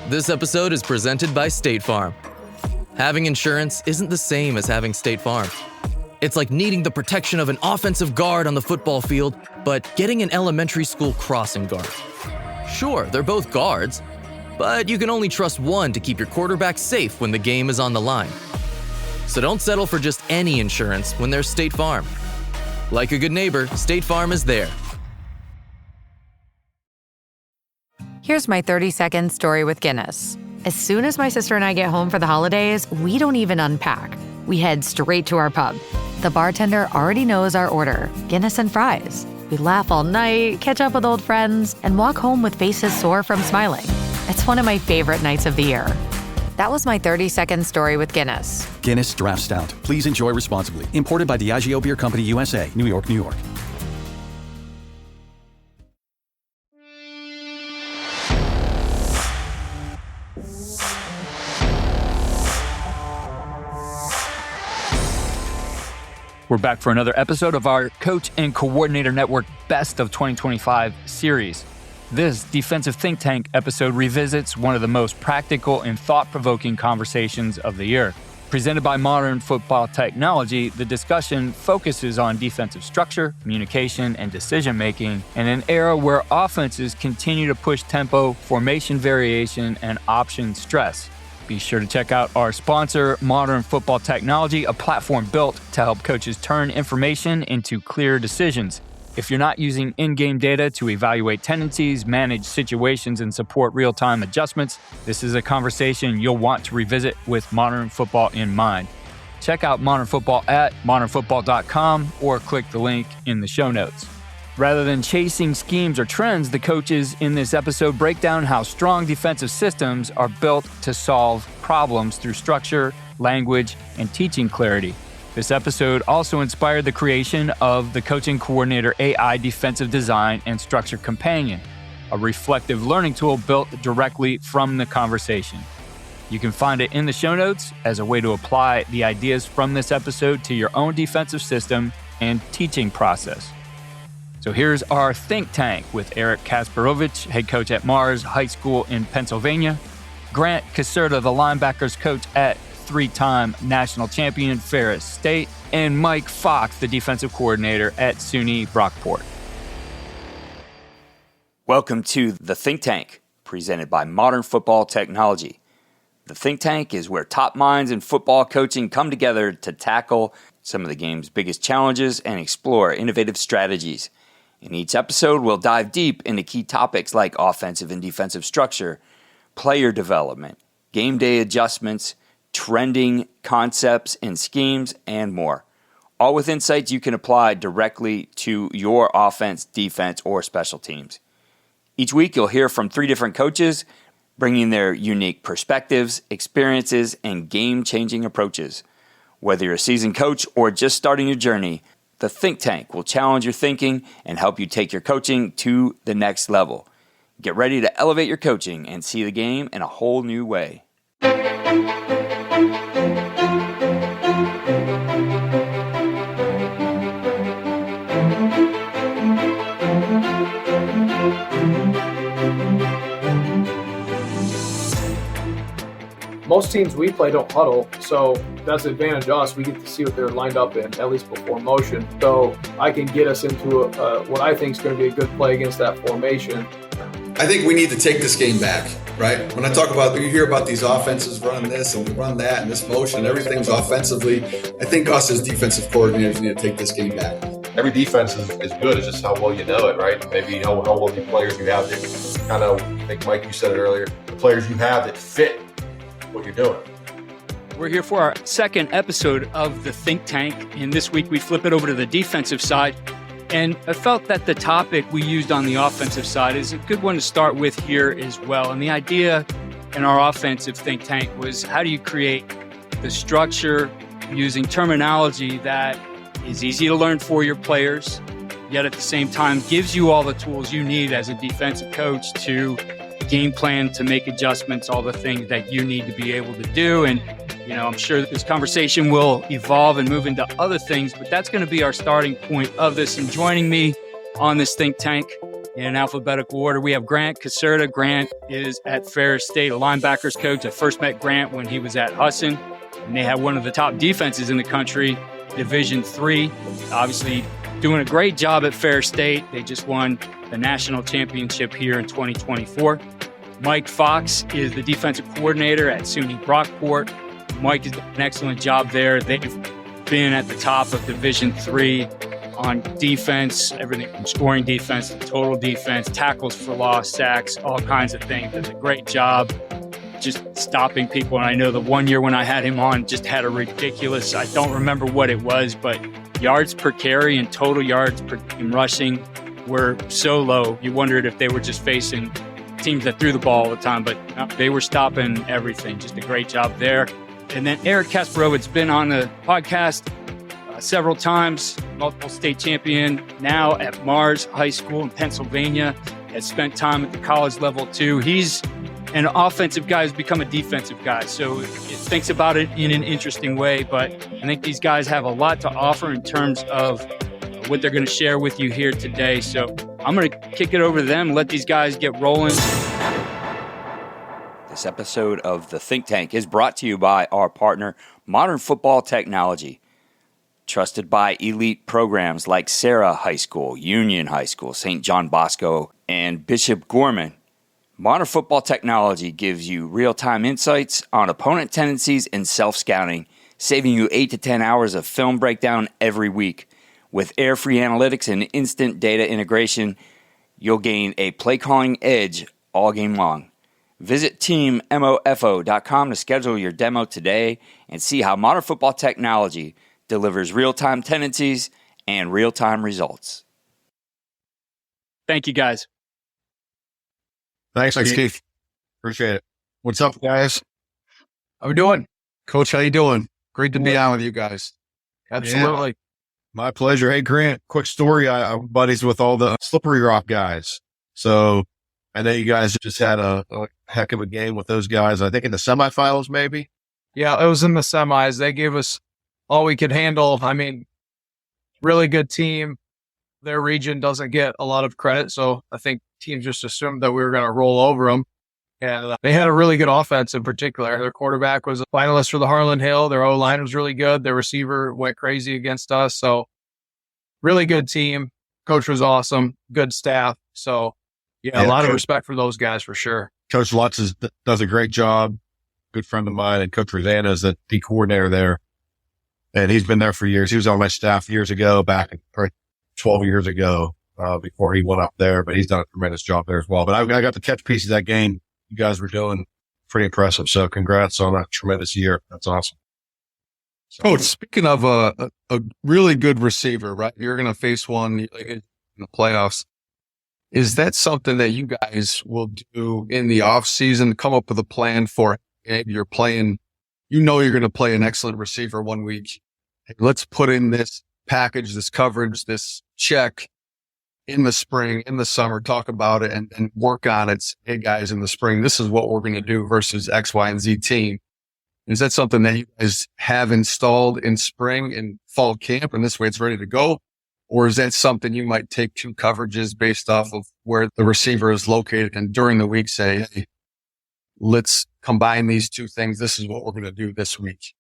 This episode is presented by State Farm. Having insurance isn't the same as having State Farm. It's like needing the protection of an offensive guard on the football field, but getting an elementary school crossing guard. Sure, they're both guards, but you can only trust one to keep your quarterback safe when the game is on the line. So don't settle for just any insurance when there's State Farm. Like a good neighbor, State Farm is there. Here's my 30-second story with Guinness. As soon as my sister and I get home for the holidays, we don't even unpack. We head straight to our pub. The bartender already knows our order, Guinness and fries. We laugh all night, catch up with old friends, and walk home with faces sore from smiling. It's one of my favorite nights of the year. That was my 30-second story with Guinness. Guinness Draft Stout. Please enjoy responsibly. Imported by Diageo Beer Company, USA, New York, New York. We're back for another episode of our Coach and Coordinator Network Best of 2025 series. This defensive think tank episode revisits one of the most practical and thought-provoking conversations of the year. Presented by Modern Football Technology, the discussion focuses on defensive structure, communication, and decision-making in an era where offenses continue to push tempo, formation variation, and option stress. Be sure to check out our sponsor, Modern Football Technology, a platform built to help coaches turn information into clear decisions. If you're not using in-game data to evaluate tendencies, manage situations, and support real-time adjustments, this is a conversation you'll want to revisit with Modern Football in mind. Check out Modern Football at modernfootball.com or click the link in the show notes. Rather than chasing schemes or trends, the coaches in this episode break down how strong defensive systems are built to solve problems through structure, language, and teaching clarity. This episode also inspired the creation of the Coaching Coordinator AI Defensive Design and Structure Companion, a reflective learning tool built directly from the conversation. You can find it in the show notes as a way to apply the ideas from this episode to your own defensive system and teaching process. So here's our think tank with Eric Kasperowicz, head coach at Mars High School in Pennsylvania, Grant Caserta, the linebackers coach at three-time national champion Ferris State, and Mike Fox, the defensive coordinator at SUNY Brockport. Welcome to The Think Tank, presented by Modern Football Technology. The Think Tank is where top minds in football coaching come together to tackle some of the game's biggest challenges and explore innovative strategies. In each episode, we'll dive deep into key topics like offensive and defensive structure, player development, game day adjustments, trending concepts and schemes, and more. All with insights you can apply directly to your offense, defense, or special teams. Each week, you'll hear from 3 different coaches, bringing their unique perspectives, experiences, and game-changing approaches. Whether you're a seasoned coach or just starting your journey, the Think Tank will challenge your thinking and help you take your coaching to the next level. Get ready to elevate your coaching and see the game in a whole new way. Most teams we play don't huddle, so that's an advantage to us. We get to see what they're lined up in, at least before motion. So I can get us into what I think is going to be a good play against that formation. I think we need to take this game back, right? When I talk about, you hear about these offenses running this and we run that and this motion, everything's offensively. I think us as defensive coordinators need to take this game back. Every defense is good. It's just how well you know it, right? Maybe how well the players you have that kind of, I think, Mike, you said it earlier, the players you have that fit what you're doing. We're here for our second episode of the Think Tank, and this week we flip it over to the defensive side. And I felt that the topic we used on the offensive side is a good one to start with here as well. And the idea in our offensive think tank was, how do you create the structure using terminology that is easy to learn for your players, yet at the same time gives you all the tools you need as a defensive coach to game plan, to make adjustments, all the things that you need to be able to do. And, you know, I'm sure that this conversation will evolve and move into other things, but that's going to be our starting point of this. And joining me on this think tank in alphabetical order. We have Grant Caserta. Grant is at Ferris State, a linebackers coach. I first met Grant when he was at Husson, and they have one of the top defenses in the country, Division III. Obviously, doing a great job at Ferris State. They just won the national championship here in 2024. Mike Fox is the defensive coordinator at SUNY Brockport. Mike has done an excellent job there. They've been at the top of Division III on defense, everything from scoring defense to total defense, tackles for loss, sacks, all kinds of things. Does a great job just stopping people. And I know the one year when I had him on just had a ridiculous, I don't remember what it was, but yards per carry and total yards per in rushing were so low. You wondered if they were just facing teams that threw the ball all the time, but they were stopping everything. Just a great job there. And then Eric Kasperowicz been on the podcast several times, multiple state champion, now at Mars High School in Pennsylvania, has spent time at the college level too. He's an offensive guy who's become a defensive guy, so it thinks about it in an interesting way, but I think these guys have a lot to offer in terms of what they're going to share with you here today. So I'm going to kick it over to them, let these guys get rolling. This episode of The Think Tank is brought to you by our partner, Modern Football Technology. Trusted by elite programs like Sarah High School, Union High School, St. John Bosco, and Bishop Gorman. Modern Football Technology gives you real-time insights on opponent tendencies and self-scouting, saving you 8 to 10 hours of film breakdown every week. With air-free analytics and instant data integration, you'll gain a play-calling edge all game long. Visit teammofo.com to schedule your demo today and see how Modern Football Technology delivers real-time tendencies and real-time results. Thank you, guys. Thanks, Keith. Appreciate it. What's up, guys? How we doing? Coach, how you doing? Great to be on with you guys. Absolutely. Yeah, my pleasure. Hey, Grant, quick story. I'm buddies with all the Slippery Rock guys. So I know you guys just had a heck of a game with those guys. I think in the semifinals, maybe. Yeah, it was in the semis. They gave us all we could handle. I mean, really good team. Their region doesn't get a lot of credit, so I think teams just assumed that we were going to roll over them. And they had a really good offense in particular. Their quarterback was a finalist for the Harlan Hill. Their O-line was really good. Their receiver went crazy against us. So really good team. Coach was awesome. Good staff. So, yeah, a lot of respect for those guys for sure. Coach Lutz does a great job. Good friend of mine. And Coach Rosanna is the coordinator there. And he's been there for years. He was on my staff years ago, back 12 years ago, before he went up there, but he's done a tremendous job there as well. But I got to catch pieces of that game you guys were doing. Pretty impressive. So congrats on a tremendous year. That's awesome. So, Coach, speaking of a really good receiver, right? You're going to face one in the playoffs. Is that something that you guys will do in the off season? Come up with a plan for maybe you're playing, you're going to play an excellent receiver one week. Hey, let's put in this package, this coverage, this check in the spring, in the summer, talk about it and work on it. Hey guys, in the spring, this is what we're going to do versus X, Y, and Z team. Is that something that you guys have installed in spring and fall camp and this way it's ready to go? Or is that something you might take two coverages based off of where the receiver is located and during the week say, hey, let's combine these two things. This is what we're going to do this week.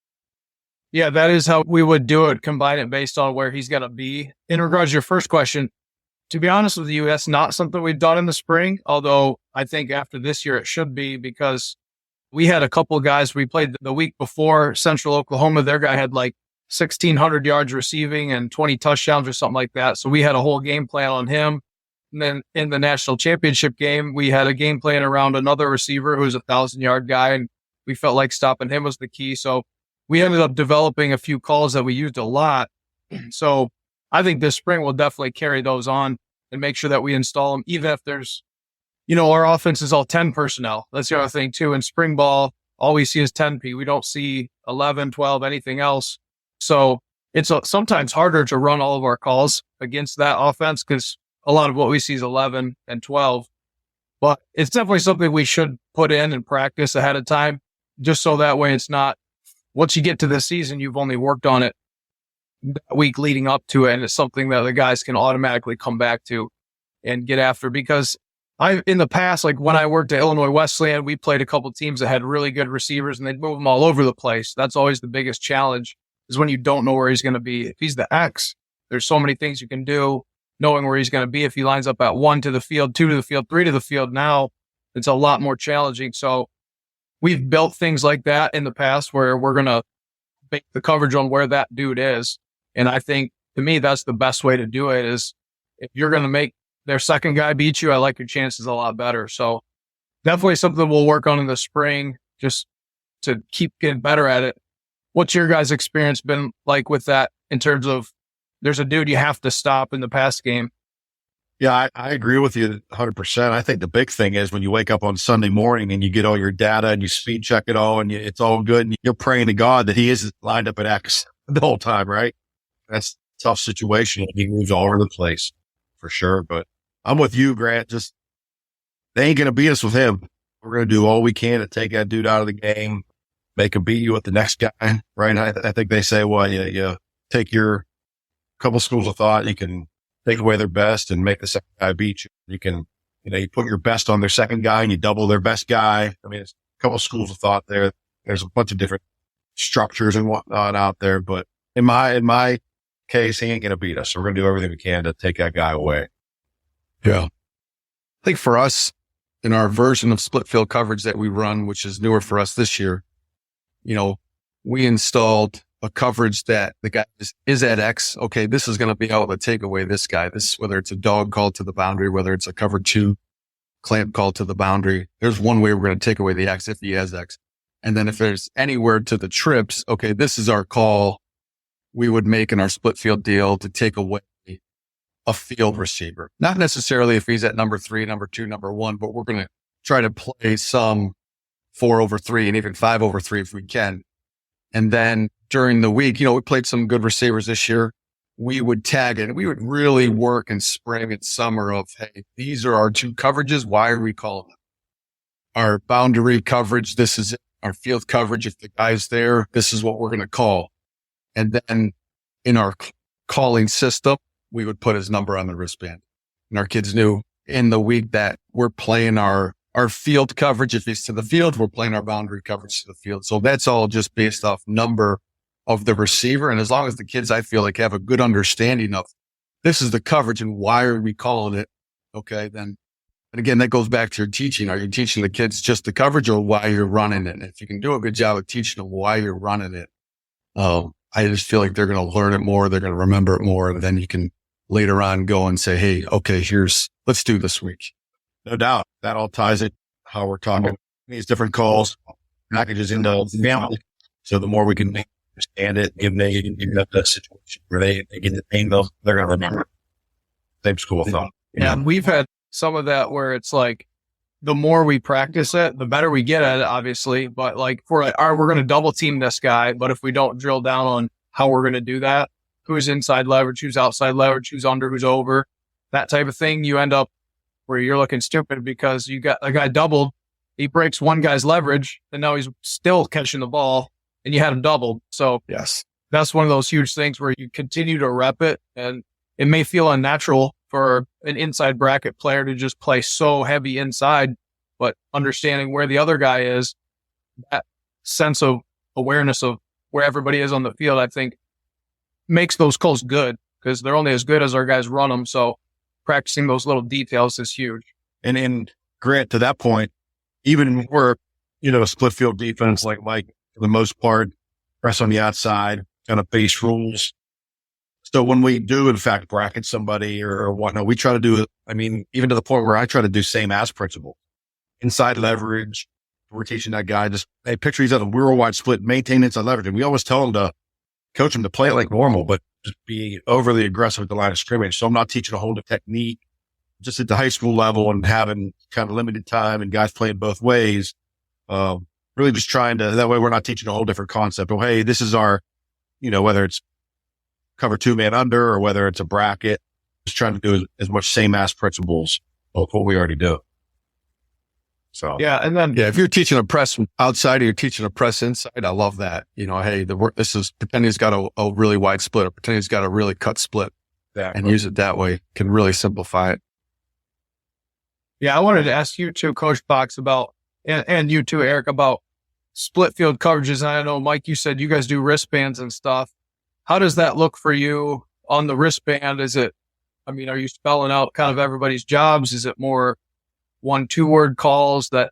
Yeah, that is how we would do it. Combine it based on where he's going to be. In regards to your first question, to be honest with you, that's not something we've done in the spring, although I think after this year it should be because we had a couple of guys we played the week before Central Oklahoma. Their guy had like 1,600 yards receiving and 20 touchdowns or something like that. So we had a whole game plan on him. And then in the national championship game, we had a game plan around another receiver who was a 1,000-yard guy, and we felt like stopping him was the key. So we ended up developing a few calls that we used a lot. So I think this spring we'll definitely carry those on and make sure that we install them, even if there's, our offense is all 10 personnel. That's the other thing too. In spring ball, all we see is 10P. We don't see 11, 12, anything else. So it's sometimes harder to run all of our calls against that offense because a lot of what we see is 11 and 12. But it's definitely something we should put in and practice ahead of time, just so that way it's not, once you get to the season, you've only worked on it that week leading up to it, and it's something that the guys can automatically come back to. and get after, because in the past, like when I worked at Illinois Wesleyan, we played a couple teams that had really good receivers and they'd move them all over the place. That's always the biggest challenge, is when you don't know where he's going to be. If he's the X, there's so many things you can do knowing where he's going to be. If he lines up at 1 to the field, 2 to the field, 3 to the field, now it's a lot more challenging. So we've built things like that in the past where we're going to make the coverage on where that dude is. And I think, to me, that's the best way to do it, is if you're going to make their second guy beat you, I like your chances a lot better. So definitely something we'll work on in the spring, just to keep getting better at it. What's your guys' experience been like with that, in terms of there's a dude you have to stop in the pass game? Yeah, I agree with you 100%. I think the big thing is when you wake up on Sunday morning and you get all your data and you speed check it all and it's all good, and you're praying to God that he is lined up at X the whole time, right? That's a tough situation. He moves all over the place for sure. But I'm with you, Grant. Just, they ain't going to beat us with him. We're going to do all we can to take that dude out of the game, make him beat you with the next guy, right? I think they say, well, you take your couple schools of thought, you can take away their best and make the second guy beat you. You can, you put your best on their second guy and you double their best guy. I mean, it's a couple of schools of thought there. There's a bunch of different structures and whatnot out there, but in my case, he ain't going to beat us. So we're going to do everything we can to take that guy away. Yeah. I think for us, in our version of split field coverage that we run, which is newer for us this year, we installed a coverage that the guy is at X. Okay, this is going to be able to take away this guy. This, whether it's a dog call to the boundary, whether it's a cover 2 clamp call to the boundary, there's one way we're going to take away the X if he has X. And then if there's anywhere to the trips, okay, this is our call we would make in our split field deal to take away a field receiver. Not necessarily if he's at number 3, number 2, number 1, but we're going to try to play some 4/3 and even 5/3 if we can. And then during the week, we played some good receivers this year. We would tag it and we would really work in spring and summer of, hey, these are our 2 coverages. Why are we calling them? Our boundary coverage, this is it. Our field coverage, if the guy's there, this is what we're going to call. And then in our calling system, we would put his number on the wristband. And our kids knew in the week that we're playing our field coverage. If he's to the field, we're playing our boundary coverage to the field. So that's all just based off number of the receiver. And as long as the kids, I feel like, have a good understanding of this is the coverage and why are we calling it? Okay. Then, and again, that goes back to your teaching. Are you teaching the kids just the coverage or why you're running it? And if you can do a good job of teaching them why you're running it, I just feel like they're going to learn it more. They're going to remember it more. And then you can later on go and say, hey, okay, let's do this week. No doubt. That all ties it how we're talking these different calls, packages into the family. So the more we can understand it, give them that situation where they get the pain, they're going to remember. Same school of thought. Yeah. And we've had some of that where it's like, the more we practice it, the better we get at it, obviously. But like, we're going to double team this guy. But if we don't drill down on how we're going to do that, who's inside leverage, who's outside leverage, who's under, who's over, that type of thing, you end up where you're looking stupid because you got a guy doubled. He breaks one guy's leverage and now he's still catching the ball and you had him doubled. So yes, that's one of those huge things where you continue to rep it, and it may feel unnatural for an inside bracket player to just play so heavy inside, but understanding where the other guy is, that sense of awareness of where everybody is on the field, I think makes those calls good because they're only as good as our guys run them. So practicing those little details is huge. And Grant, to that point, even we're, a split field defense like Mike, for the most part, press on the outside, kind of base rules. So when we do, in fact, bracket somebody or whatnot, we try to do it. I mean, even to the point where I try to do same as principle. Inside leverage, we're teaching that guy just, hey, picture he's at a real wide split, maintain inside leverage. And we always tell him to coach him to play it like normal, but just be overly aggressive at the line of scrimmage. So I'm not teaching a whole new technique just at the high school level and having kind of limited time and guys playing both ways. Really just trying to, that way we're not teaching a whole different concept. Oh, hey, this is our, whether it's cover 2-man under or whether it's a bracket, just trying to do as much same ass principles of what we already do. So, yeah. And then, if you're teaching a press outside or you're teaching a press inside, I love that. Hey, this is pretend he's got a really wide split or pretend he's got a really cut split and use it that way can really simplify it. Yeah, I wanted to ask you too, Coach Box, about, and you too, Eric, about split field coverages. And I know, Mike, you said you guys do wristbands and stuff. How does that look for you on the wristband? Are you spelling out kind of everybody's jobs? Is it more 1-2 word calls that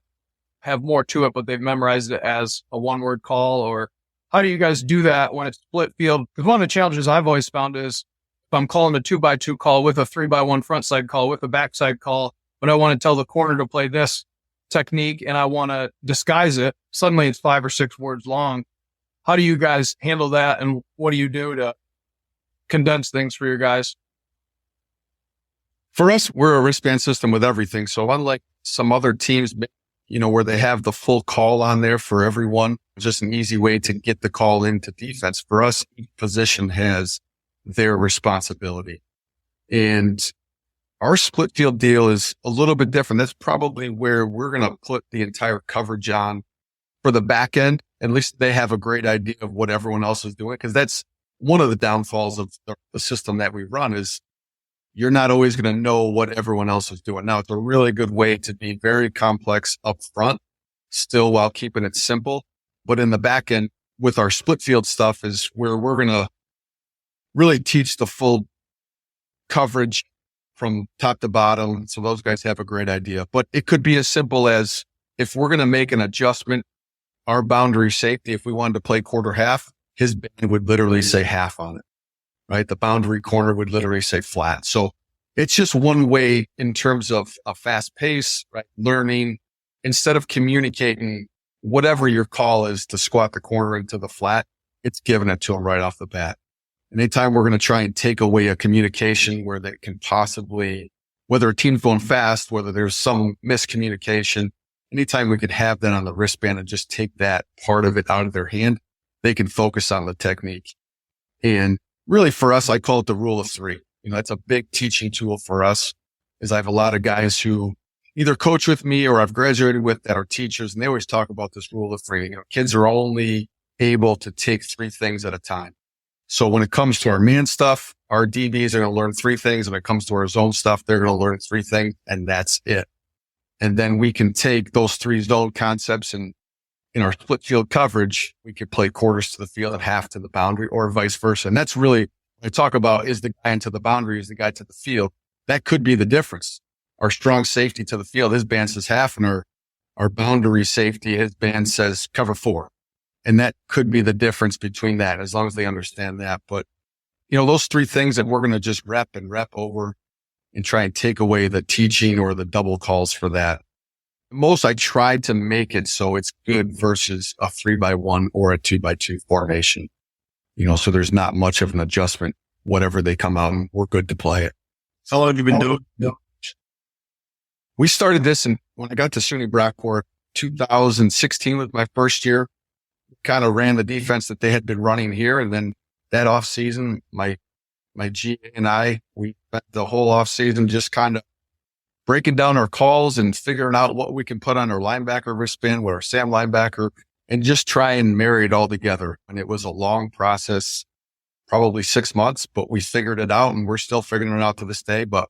have more to it, but they've memorized it as a 1-word call? Or how do you guys do that when it's split field? Because one of the challenges I've always found is if I'm calling a 2x2 call with a 3x1 front side call with a backside call, but I want to tell the corner to play this technique and I want to disguise it, suddenly it's 5 or 6 words long. How do you guys handle that? And what do you do to condense things for your guys? For us, we're a wristband system with everything. So unlike some other teams, where they have the full call on there for everyone, it's just an easy way to get the call into defense. For us, each position has their responsibility. And our split field deal is a little bit different. That's probably where we're going to put the entire coverage on for the back end. At least they have a great idea of what everyone else is doing. Because that's one of the downfalls of the system that we run is you're not always going to know what everyone else is doing. Now, it's a really good way to be very complex up front, still while keeping it simple. But in the back end with our split field stuff is where we're going to really teach the full coverage from top to bottom. So those guys have a great idea. But it could be as simple as if we're going to make an adjustment, our boundary safety, if we wanted to play quarter half, his band would literally say half on it, right? The boundary corner would literally say flat. So it's just one way in terms of a fast pace, right? Learning, instead of communicating whatever your call is to squat the corner into the flat, it's giving it to him right off the bat. Anytime we're going to try and take away a communication where they can possibly, whether a team's going fast, whether there's some miscommunication, anytime we could have that on the wristband and just take that part of it out of their hand, they can focus on the technique. And really for us, I call it the rule of 3. That's a big teaching tool for us is I have a lot of guys who either coach with me or I've graduated with that are teachers. And they always talk about this rule of 3. Kids are only able to take 3 things at a time. So when it comes to our man stuff, our DBs are going to learn 3 things. When it comes to our zone stuff, they're going to learn 3 things and that's it. And then we can take those 3 zone concepts and in our split field coverage, we could play quarters to the field and half to the boundary or vice versa. And that's really what I talk about is the guy into the boundary, is the guy to the field. That could be the difference. Our strong safety to the field, his band says half, and our boundary safety, his band says cover 4. And that could be the difference between that as long as they understand that. But, those 3 things that we're going to just rep over and try and take away the teaching or the double calls for that. Most I tried to make it so it's good versus a 3x1 or a 2x2 formation. So there's not much of an adjustment, whatever they come out and we're good to play it. How long have you been doing? We started this when I got to SUNY Brockport, 2016 was my first year. Kind of ran the defense that they had been running here. And then that off season, my GA and I, we spent the whole off season just kind of breaking down our calls and figuring out what we can put on our linebacker wristband with our Sam linebacker and just try and marry it all together. And it was a long process, probably 6 months, but we figured it out and we're still figuring it out to this day. But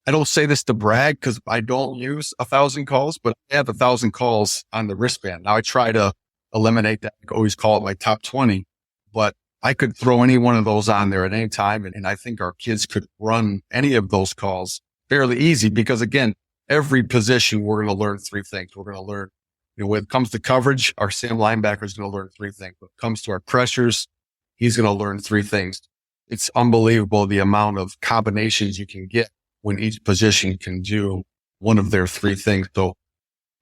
I don't say this to brag because I don't use 1,000 calls, but I have 1,000 calls on the wristband. Now I try to eliminate that. I always call it my top 20, but I could throw any one of those on there at any time. And I think our kids could run any of those calls fairly easy because again, every position we're going to learn 3 things. We're going to learn, when it comes to coverage, our Sam linebacker is going to learn 3 things. When it comes to our pressures, he's going to learn 3 things. It's unbelievable the amount of combinations you can get when each position can do one of their 3 things. So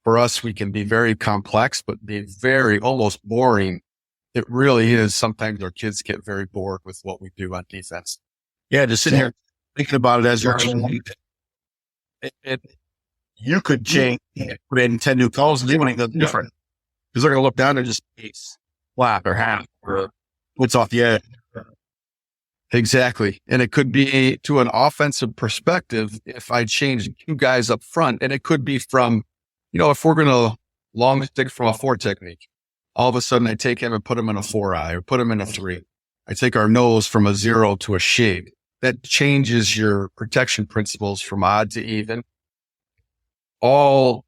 for us, we can be very complex, but be very almost boring. It really is. Sometimes our kids get very bored with what we do on defense. Yeah, just sitting here thinking about it as you're you could change, put in 10 new calls and they won't even different. Because they're going to look down and just flap or half or what's off the edge. Exactly. And it could be to an offensive perspective if I change 2 guys up front. And it could be from, if we're going to long stick from a 4 technique, all of a sudden I take him and put him in a 4-eye or put him in a 3. I take our nose from a 0 to a shade. That changes your protection principles from odd to even. all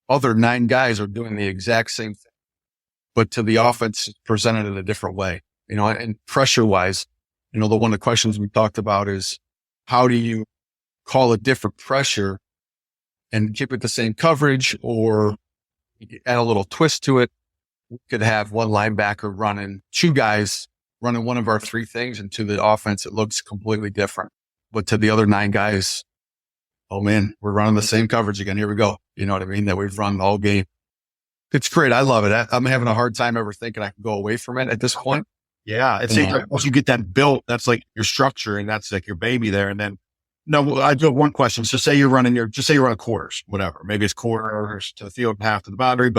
other 9 guys are doing the exact same thing, but to the offense it's presented in a different way, and pressure wise, the one of the questions we talked about is how do you call a different pressure and keep it the same coverage or add a little twist to it. We could have one linebacker running 2 guys running one of our 3 things, and to the offense, it looks completely different. But to the other 9 guys, oh man, we're running the same coverage again. Here we go. You know what I mean? That we've run the whole game. It's great. I love it. I'm having a hard time ever thinking I can go away from it at this point. Yeah. It's like once you get that built, that's like your structure and that's like your baby there. And then, no, I do have one question. So say you're running quarters, whatever. Maybe it's quarters to the field, half to the boundary,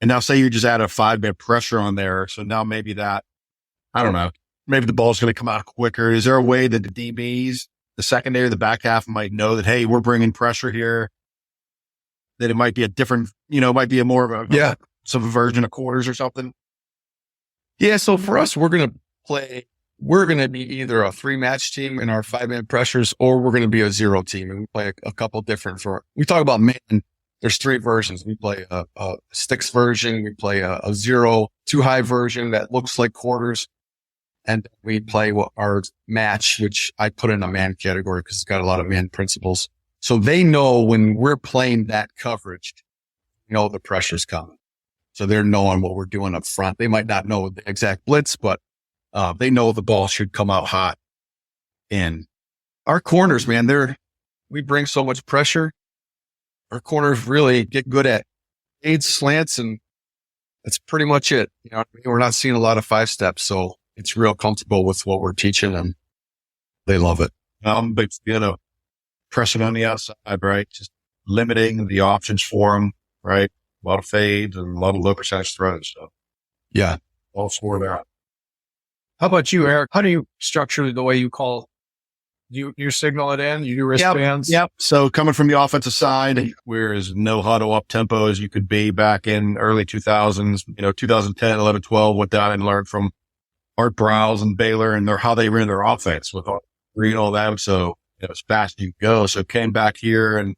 and now say you just add a 5-man pressure on there. So now maybe that, I don't know, maybe the ball's going to come out quicker. Is there a way that the DBs, the secondary, the back half might know that, hey, we're bringing pressure here, that it might be a different, it might be a more of a, some version of quarters or something? Yeah. So for us, we're going to be either a 3-match team in our 5-man pressures, or we're going to be a 0 team. And we play a couple different we talk about man. There's 3 versions. We play a sticks version. We play a 0 too high version that looks like quarters. And we play our match, which I put in a man category because it's got a lot of man principles. So they know when we're playing that coverage, the pressure's coming. So they're knowing what we're doing up front. They might not know the exact blitz, but they know the ball should come out hot. And our corners, man, we bring so much pressure. Our corners really get good at aids, slants, and that's pretty much it. We're not seeing a lot of 5 steps, so it's real comfortable with what we're teaching them. They love it. But pressing on the outside, right? Just limiting the options for them, right? A lot of fades and a lot of low percentage throws. So yeah, all for that. How about you, Eric? How do you structure the way you call? You signal it in? You do wristbands? Yep. So coming from the offensive side, we're as no huddle up tempo as you could be back in early 2000s, 2010, 11, 12, went down and learned from Art Browse and Baylor and how they ran their offense with reading all that. So as fast as you go. So came back here and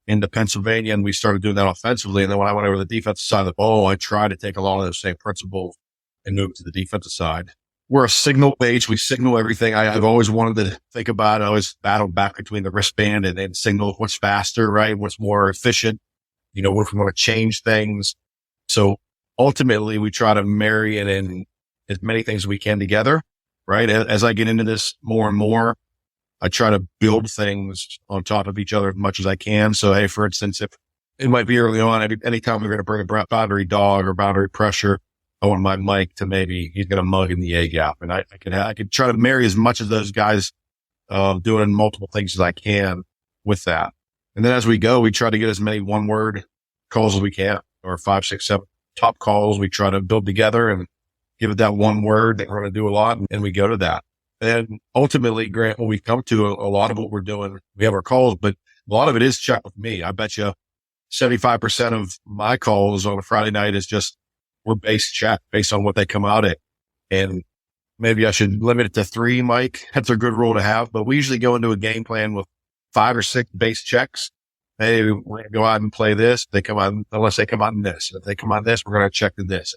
into Pennsylvania and we started doing that offensively. And then when I went over to the defensive side of the ball, I tried to take a lot of those same principles and move to the defensive side. We're a signal page. We signal everything. I've always wanted to think about it. I always battled back between the wristband and signal what's faster, right? What's more efficient, if we want to change things. So ultimately we try to marry it in as many things as we can together, right? As I get into this more and more, I try to build things on top of each other as much as I can. So, hey, for instance, if it might be early on, anytime we're going to bring a boundary dog or boundary pressure, I want my Mike to he's going to mug in the A gap. And I could try to marry as much of those guys, doing multiple things as I can with that. And then as we go, we try to get as many 1-word calls as we can, or 5, 6, 7 top calls. We try to build together and give it that 1 word that we're going to do a lot. And we go to that. And ultimately, Grant, when we come to a lot of what we're doing, we have our calls, but a lot of it is checked with me. I bet you 75% of my calls on a Friday night is just, we're base check based on what they come out at. And maybe I should limit it to 3, Mike. That's a good rule to have, but we usually go into a game plan with 5 or 6 base checks. Hey, we're going to go out and play this. Unless they come out in this. If they come out in this, we're going to check to this.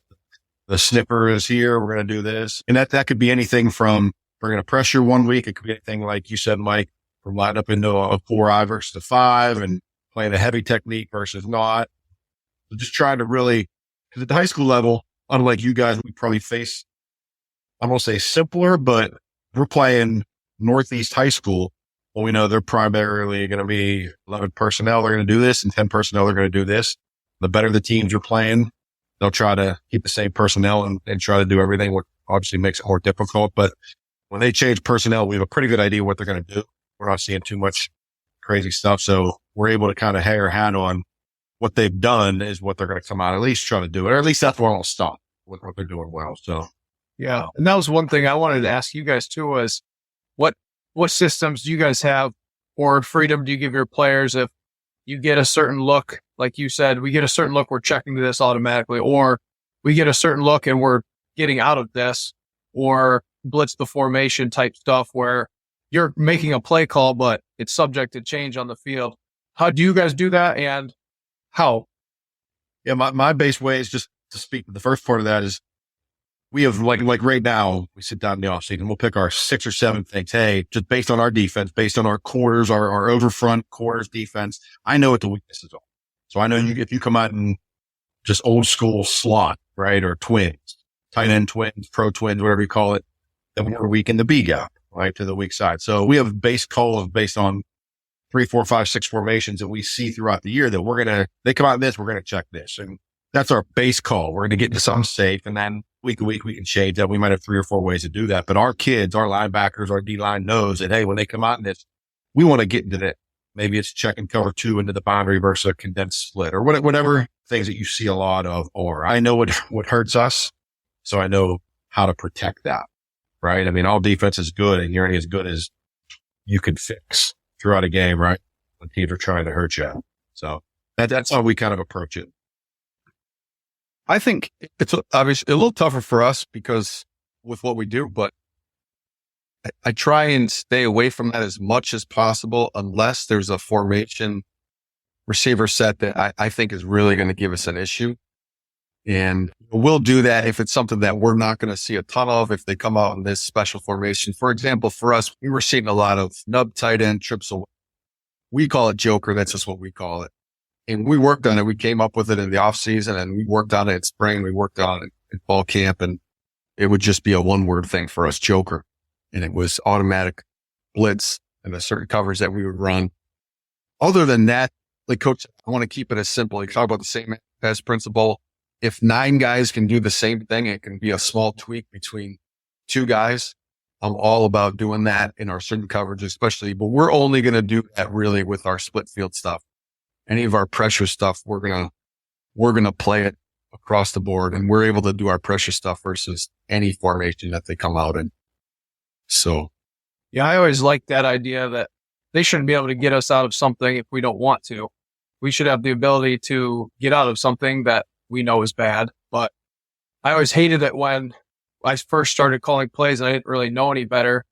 The snipper is here. We're going to do this. And that could be anything from bringing a pressure one week. It could be anything like you said, Mike, from lining up into a 4-eye versus a 5 and playing a heavy technique versus not. So just trying to really, because at the high school level, unlike you guys, we probably face, I'm going to say simpler, but we're playing Northeast High School. Well, we know they're primarily going to be 11 personnel. They're going to do this, and 10 personnel, they're going to do this. The better the teams you're playing, they'll try to keep the same personnel and try to do everything, which obviously makes it more difficult. But when they change personnel, we have a pretty good idea what they're going to do. We're not seeing too much crazy stuff. So we're able to kind of hang our hat on what they've done is what they're going to come out, at least try to do it, or at least that's where I'll stop with what they're doing well. So, yeah. And that was one thing I wanted to ask you guys too, was what systems do you guys have, or freedom do you give your players if you get a certain look? Like you said, we get a certain look, we're checking this automatically, or we get a certain look and we're getting out of this, or blitz the formation type stuff where you're making a play call, but it's subject to change on the field. How do you guys do that? And How? Yeah, my base way is just to speak to the first part of that is we have like right now, we sit down in the offseason, we'll pick our 6 or 7 things. Hey, just based on our defense, based on our quarters, our overfront quarters defense, I know what the weaknesses are. So I know if you come out and just old school slot, right? Or twins, tight end twins, pro twins, whatever you call it, then we're weak in the B gap, right? To the weak side. So we have base calls based on 3, 4, 5, 6 formations that we see throughout the year that they come out in this, we're going to check this. And that's our base call. We're going to get into something safe. And then week to week, we can change that. We might have 3 or 4 ways to do that. But our kids, our linebackers, our D-line knows that, hey, when they come out in this, we want to get into that. Maybe it's check and cover 2 into the boundary versus a condensed split or whatever things that you see a lot of. Or I know what hurts us. So I know how to protect that, right? I mean, all defense is good and you're only as good as you can fix throughout a game, right? When teams are trying to hurt you. So that's how we kind of approach it. I think it's obviously a little tougher for us because with what we do, but I try and stay away from that as much as possible unless there's a formation receiver set that I think is really going to give us an issue. And we'll do that if it's something that we're not going to see a ton of, if they come out in this special formation. For example, for us, we were seeing a lot of nub tight end trips away. We call it Joker. That's just what we call it. And we worked on it. We came up with it in the off season and we worked on it in spring. We worked on it in fall camp and it would just be a 1-word thing for us, Joker. And it was automatic blitz and the certain covers that we would run. Other than that, like coach, I want to keep it as simple. You talk about the same as principle. If 9 guys can do the same thing, it can be a small tweak between 2 guys. I'm all about doing that in our certain coverage, especially, but we're only going to do that really with our split field stuff. Any of our pressure stuff, we're going to play it across the board and we're able to do our pressure stuff versus any formation that they come out in. So. Yeah, I always like that idea that they shouldn't be able to get us out of something if we don't want to. We should have the ability to get out of something that we know is bad. But I always hated it when I first started calling plays and I didn't really know any better.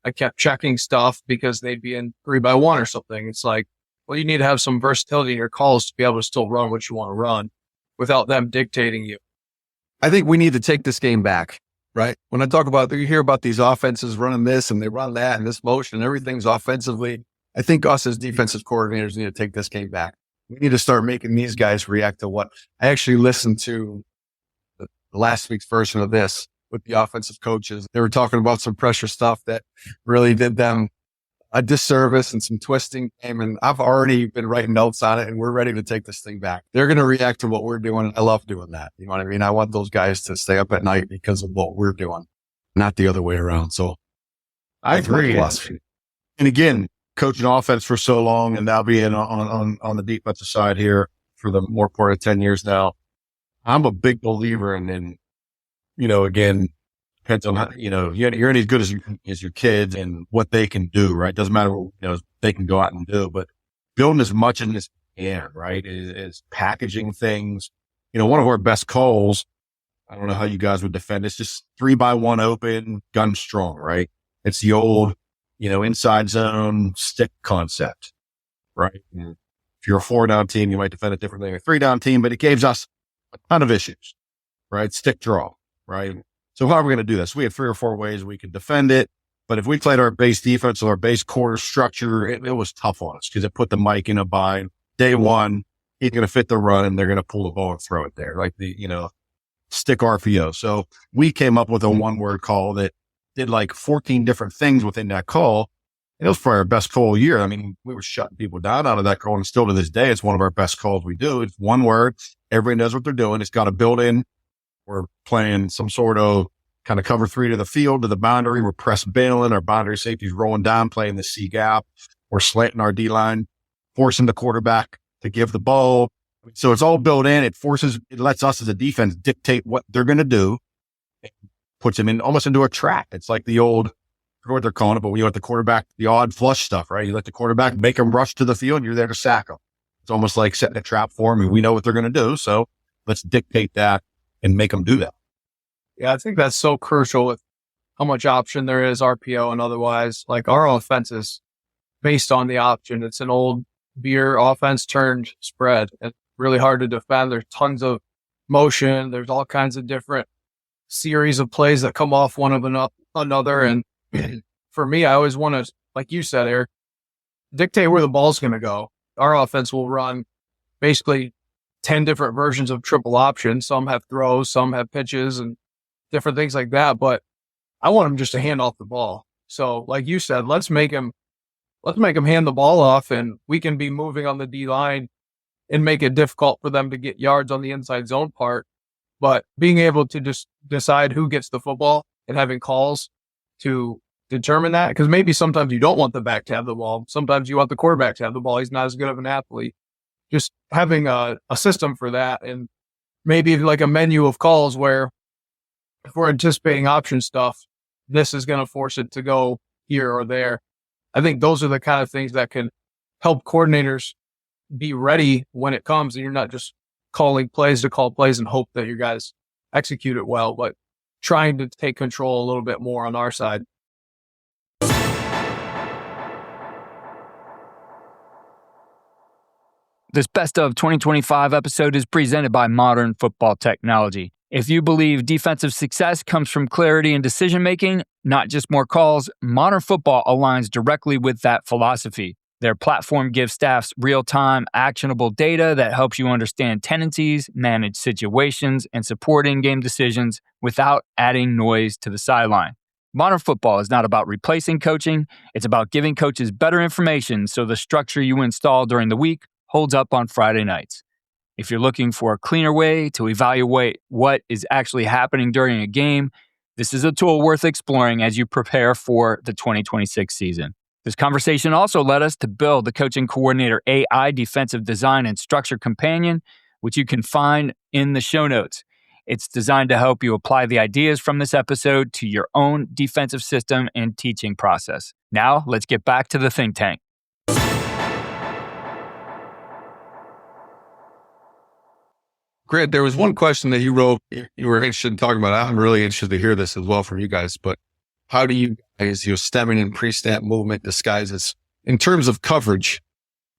I kept checking stuff because they'd be in 3-by-1 or something. It's like, well, you need to have some versatility in your calls to be able to still run what you want to run without them dictating you. I think we need to take this game back, right? When I talk about, you hear about these offenses running this and they run that and this motion, everything's offensively. I think us as defensive coordinators need to take this game back. We need to start making these guys react to what I actually listened to the last week's version of this with the offensive coaches. They were talking about some pressure stuff that really did them a disservice and some twisting game. And I've already been writing notes on it and we're ready to take this thing back. They're going to react to what we're doing. And I love doing that. You know what I mean? I want those guys to stay up at night because of what we're doing, not the other way around. So I agree. And again, coaching offense for so long and now being on the defensive side here for the more part of 10 years now, I'm a big believer in again, depends on how, you're only as good as your kids and what they can do, right? Doesn't matter what, they can go out and do, but building as much in this can, right? Is packaging things. One of our best calls, I don't know how you guys would defend. It's just 3-by-1 open, gun strong, right? It's the old, inside zone stick concept, right? And if you're a 4-down team, you might defend it differently than a 3-down team, but it gives us a ton of issues, right? Stick draw, right? So how are we going to do this? We have 3 or 4 ways we can defend it. But if we played our base defense or our base quarter structure, it was tough on us because it put the Mike in a bind. Day one, he's going to fit the run and they're going to pull the ball and throw it there. Like stick RPO. So we came up with a 1-word call that did like 14 different things within that call. And it was probably our best call year. I mean, we were shutting people down out of that call and still to this day, it's one of our best calls we do. It's 1 word. Everybody knows what they're doing. It's got a built-in. We're playing some sort of kind of cover 3 to the field, to the boundary. We're press bailing. Our boundary safety's rolling down, playing the C gap. We're slanting our D-line, forcing the quarterback to give the ball. So it's all built in. It lets us as a defense dictate what they're going to do. It puts them in almost into a trap. It's like the old, I forget what they're calling it, but when you let the quarterback, the odd flush stuff, right? You let the quarterback make them rush to the field and you're there to sack them. It's almost like setting a trap for them and we know what they're going to do. So let's dictate that and make them do that. Yeah, I think that's so crucial with how much option there is, RPO and otherwise. Like our offense is based on the option. It's an old beer offense turned spread. And really hard to defend. There's tons of motion. There's all kinds of different series of plays that come off one of another. And for me, I always want to, like you said, Eric, dictate where the ball's going to go. Our offense will run basically 10 different versions of triple option. Some have throws, some have pitches and different things like that. But I want them just to hand off the ball. So like you said, let's make them hand the ball off, and we can be moving on the D line and make it difficult for them to get yards on the inside zone part. But being able to just decide who gets the football and having calls to determine that, because maybe sometimes you don't want the back to have the ball. Sometimes you want the quarterback to have the ball. He's not as good of an athlete. Just having a system for that, and maybe like a menu of calls where if we're anticipating option stuff, this is going to force it to go here or there. I think those are the kind of things that can help coordinators be ready when it comes, and you're not just calling plays to call plays and hope that your guys execute it well, but trying to take control a little bit more on our side. This Best of 2025 episode is presented by Modern Football Technology. If you believe defensive success comes from clarity and decision-making, not just more calls, Modern Football aligns directly with that philosophy. Their platform gives staffs real-time, actionable data that helps you understand tendencies, manage situations, and support in-game decisions without adding noise to the sideline. Modern Football is not about replacing coaching. It's about giving coaches better information so the structure you install during the week holds up on Friday nights. If you're looking for a cleaner way to evaluate what is actually happening during a game, this is a tool worth exploring as you prepare for the 2026 season. This conversation also led us to build the Coaching Coordinator AI Defensive Design and Structure Companion, which you can find in the show notes. It's designed to help you apply the ideas from this episode to your own defensive system and teaching process. Now, let's get back to the think tank. Grant, there was one question that you wrote you were interested in talking about. I'm really interested to hear this as well from you guys, but how do you guys, stemming and pre-snap movement disguises in terms of coverage?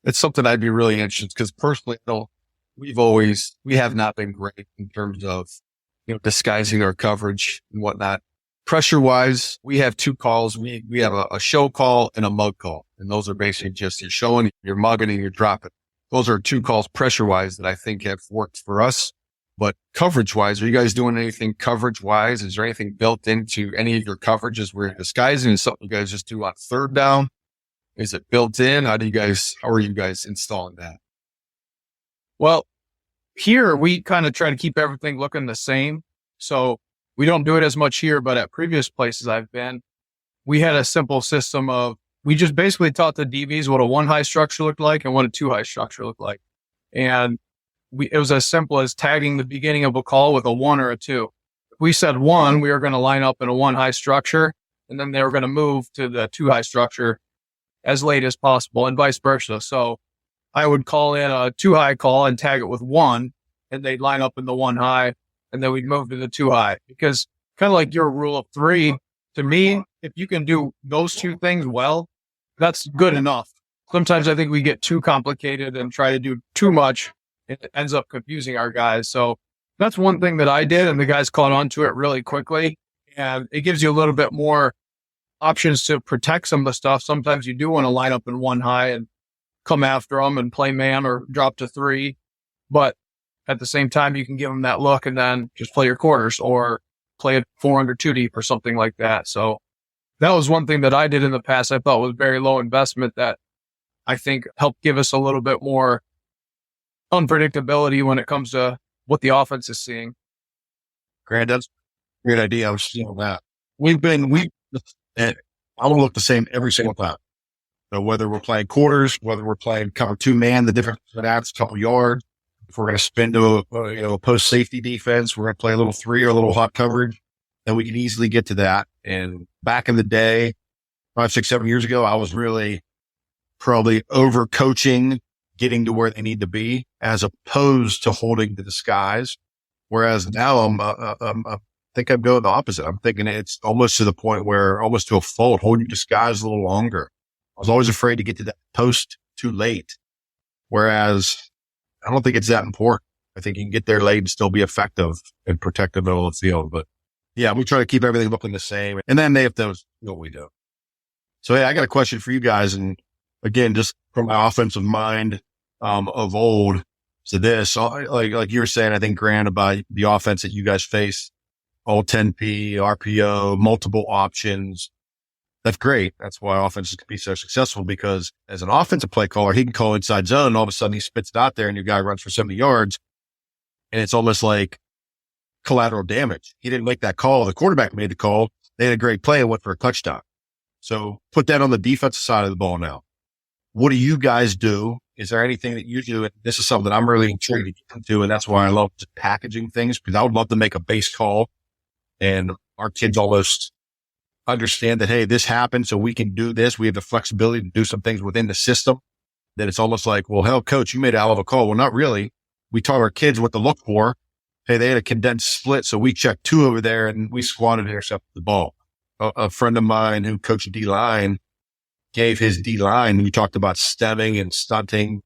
It's something I'd be really interested, because personally, we have not been great in terms of, disguising our coverage and whatnot. Pressure wise, we have two calls. We have a show call and a mug call. And those are basically just you're showing, you're mugging, and you're dropping. Those are two calls pressure wise that I think have worked for us. But coverage wise, are you guys doing anything coverage wise? Is there anything built into any of your coverages where you're disguising? Is something you guys just do on third down? Is it built in? How are you guys installing that? Well, here we kind of try to keep everything looking the same. So we don't do it as much here, but at previous places I've been, we had a simple system of, we just basically taught the DBs what a 1-high structure looked like and what a 2-high structure looked like. And it was as simple as tagging the beginning of a call with a 1 or a 2. If we said 1, we were going to line up in a 1-high structure, and then they were going to move to the 2-high structure as late as possible, and vice versa. So I would call in a 2-high call and tag it with 1, and they'd line up in the 1-high, and then we'd move to the 2-high. Because kind of like your rule of 3, to me, if you can do those two things well, that's good enough. Sometimes I think we get too complicated and try to do too much. It ends up confusing our guys. So that's one thing that I did, and the guys caught on to it really quickly. And it gives you a little bit more options to protect some of the stuff. Sometimes you do want to line up in 1-high and come after them and play man or drop to 3. But at the same time, you can give them that look and then just play your quarters or play it 4 under 2 deep or something like that. So that was one thing that I did in the past I thought was very low investment that I think helped give us a little bit more unpredictability when it comes to what the offense is seeing. Grant, that's a great idea. I was seeing that. I want to look the same every single time. So whether we're playing quarters, whether we're playing cover 2-man, the difference between that's a couple yards. If we're going to spin to a post safety defense, we're going to play a little 3 or a little hot coverage, then we can easily get to that. And back in the day, 5, 6, 7 years ago, I was really probably over coaching, getting to where they need to be, as opposed to holding the disguise. Whereas now I think I'm going the opposite. I'm thinking it's almost to the point where, almost to a fault, hold your disguise a little longer. I was always afraid to get to that post too late. Whereas I don't think it's that important. I think you can get there late and still be effective and protect the middle of the field. But yeah, we try to keep everything looking the same. And then they have to know what we do. So yeah, I got a question for you guys. And again, just from my offensive mind of old to this, like you were saying, I think, Grant, about the offense that you guys face, all 10P, RPO, multiple options. That's great. That's why offenses can be so successful, because as an offensive play caller, he can call inside zone and all of a sudden he spits it out there and your guy runs for 70 yards. And it's almost like collateral damage. He didn't make that call. The quarterback made the call. They had a great play and went for a touchdown. So put that on the defensive side of the ball now. What do you guys do? Is there anything that you do? And this is something that I'm really intrigued to get into. And that's why I love just packaging things, because I would love to make a base call and our kids almost understand that, hey, this happened, so we can do this. We have the flexibility to do some things within the system. That it's almost like, well, hell, coach, you made a hell of a call. Well, not really. We taught our kids what to look for. Hey, they had a condensed split, so we checked 2 over there and we squatted and intercepted the ball. A friend of mine who coached D-line gave his D-line, we talked about stemming and stunting,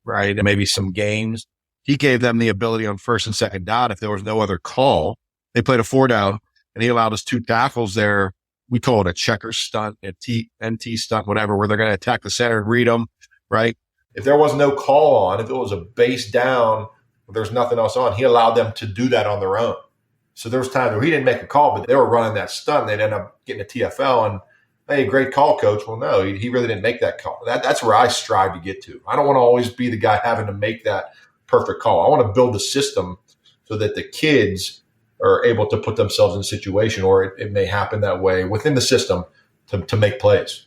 right, and maybe some games. He gave them the ability on first and second down, if there was no other call. They played a 4 down, and he allowed us 2 tackles there. We call it a checker stunt, a NT stunt, whatever, where they're going to attack the center and read them, right? If there was no call on, if it was a base down, there's nothing else on, he allowed them to do that on their own. So there was times where he didn't make a call, but they were running that stunt. They'd end up getting a TFL and, hey, great call, coach. Well, no, he really didn't make that call. That's where I strive to get to. I don't want to always be the guy having to make that perfect call. I want to build a system so that the kids are able to put themselves in a situation, or it may happen that way within the system to make plays.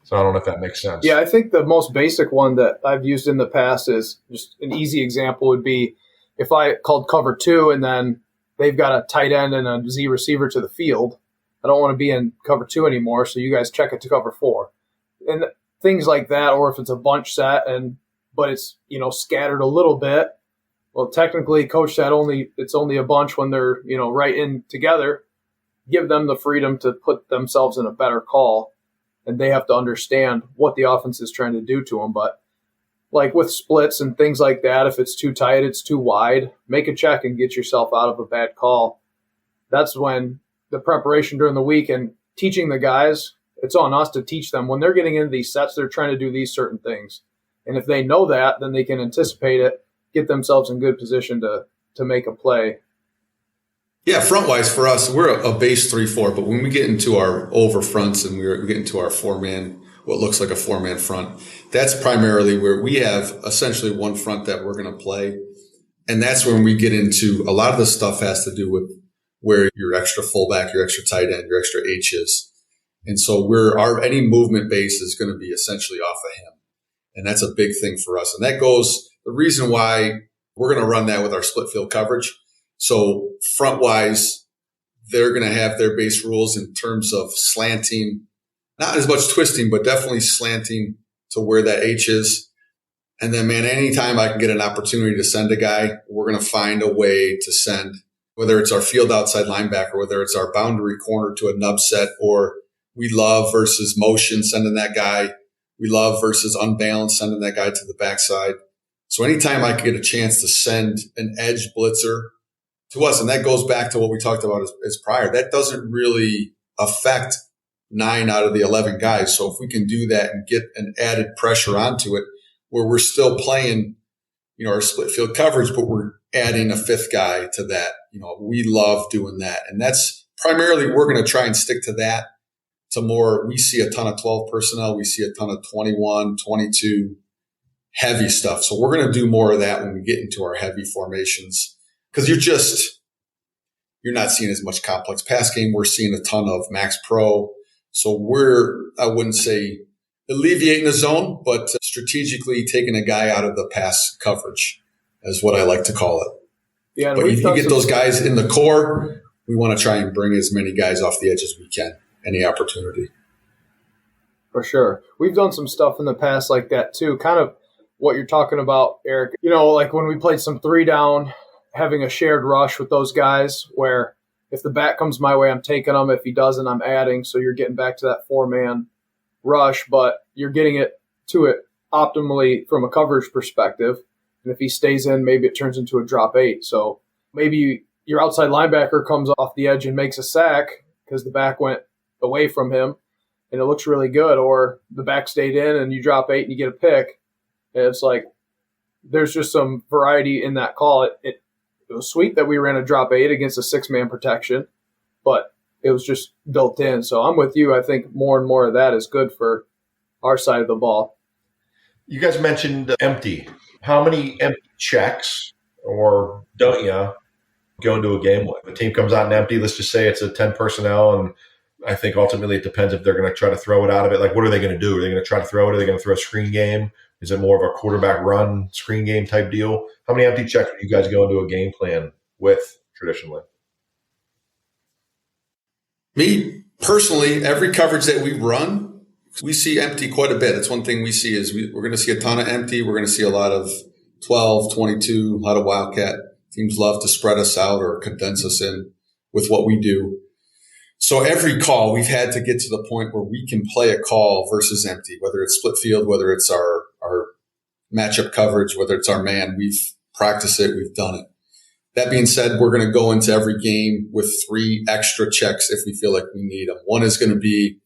So I don't know if that makes sense. Yeah, I think the most basic one that I've used in the past is just an easy example would be if I called cover 2 and then they've got a tight end and a Z receiver to the field. I don't want to be in cover 2 anymore, so you guys check it to cover 4. And things like that, or if it's a bunch set but it's, scattered a little bit. Well, technically, coach said it's only a bunch when they're, right in together. Give them the freedom to put themselves in a better call, and they have to understand what the offense is trying to do to them. But like with splits and things like that, if it's too tight, it's too wide, make a check and get yourself out of a bad call. That's when the preparation during the week and teaching the guys, it's on us to teach them when they're getting into these sets, they're trying to do these certain things. And if they know that, then they can anticipate it, get themselves in good position to make a play. Yeah, front-wise for us, we're a base 3-4, but when we get into our over fronts and we get into our 4-man, what looks like a 4-man front, that's primarily where we have essentially one front that we're going to play. And that's when we get into a lot of the stuff has to do with where your extra fullback, your extra tight end, your extra H is. And so any movement base is going to be essentially off of him. And that's a big thing for us. And that goes, the reason why we're going to run that with our split field coverage. So front-wise, they're going to have their base rules in terms of slanting, not as much twisting, but definitely slanting to where that H is. And then, man, anytime I can get an opportunity to send a guy, we're going to find a way to send, whether it's our field outside linebacker, whether it's our boundary corner to a nub set, or we love versus motion, sending that guy. We love versus unbalanced, sending that guy to the backside. So anytime I can get a chance to send an edge blitzer to us, and that goes back to what we talked about as prior, that doesn't really affect 9 out of the 11 guys. So if we can do that and get an added pressure onto it where we're still playing, our split field coverage, but we're adding a 5th guy to that, we love doing that. And that's primarily, we're going to try and stick to that. To more, we see a ton of 12 personnel. We see a ton of 21, 22 heavy stuff. So we're going to do more of that when we get into our heavy formations, because you're not seeing as much complex pass game. We're seeing a ton of max pro. So I wouldn't say alleviating the zone, but strategically taking a guy out of the pass coverage is what I like to call it. Yeah, but if you get those guys in the core, we want to try and bring as many guys off the edge as we can. Any opportunity. For sure. We've done some stuff in the past like that too. Kind of what you're talking about, Eric. Like when we played some 3 down, having a shared rush with those guys where if the back comes my way, I'm taking them. If he doesn't, I'm adding. So you're getting back to that 4-man rush, but you're getting it optimally from a coverage perspective. And if he stays in, maybe it turns into a drop 8. So maybe your outside linebacker comes off the edge and makes a sack because the back went away from him and it looks really good, or the back stayed in and you drop 8 and you get a pick. And it's like, there's just some variety in that call. It was sweet that we ran a drop 8 against a 6-man protection, but it was just built in. So I'm with you. I think more and more of that is good for our side of the ball. You guys mentioned empty. How many empty checks, or don't you, go into a game with? The team comes out and empty. Let's just say it's a 10 personnel, and I think ultimately it depends if they're going to try to throw it out of it. Like, what are they going to do? Are they going to try to throw it? Are they going to throw a screen game? Is it more of a quarterback run screen game type deal? How many empty checks do you guys go into a game plan with traditionally? Me, personally, every coverage that we run, we see empty quite a bit. It's one thing we see is we're going to see a ton of empty. We're going to see a lot of 12, 22, a lot of wildcat. Teams love to spread us out or condense us in with what we do. So every call, we've had to get to the point where we can play a call versus empty, whether it's split field, whether it's our matchup coverage, whether it's our man. We've practiced it. We've done it. That being said, we're going to go into every game with 3 extra checks if we feel like we need them. One is going to be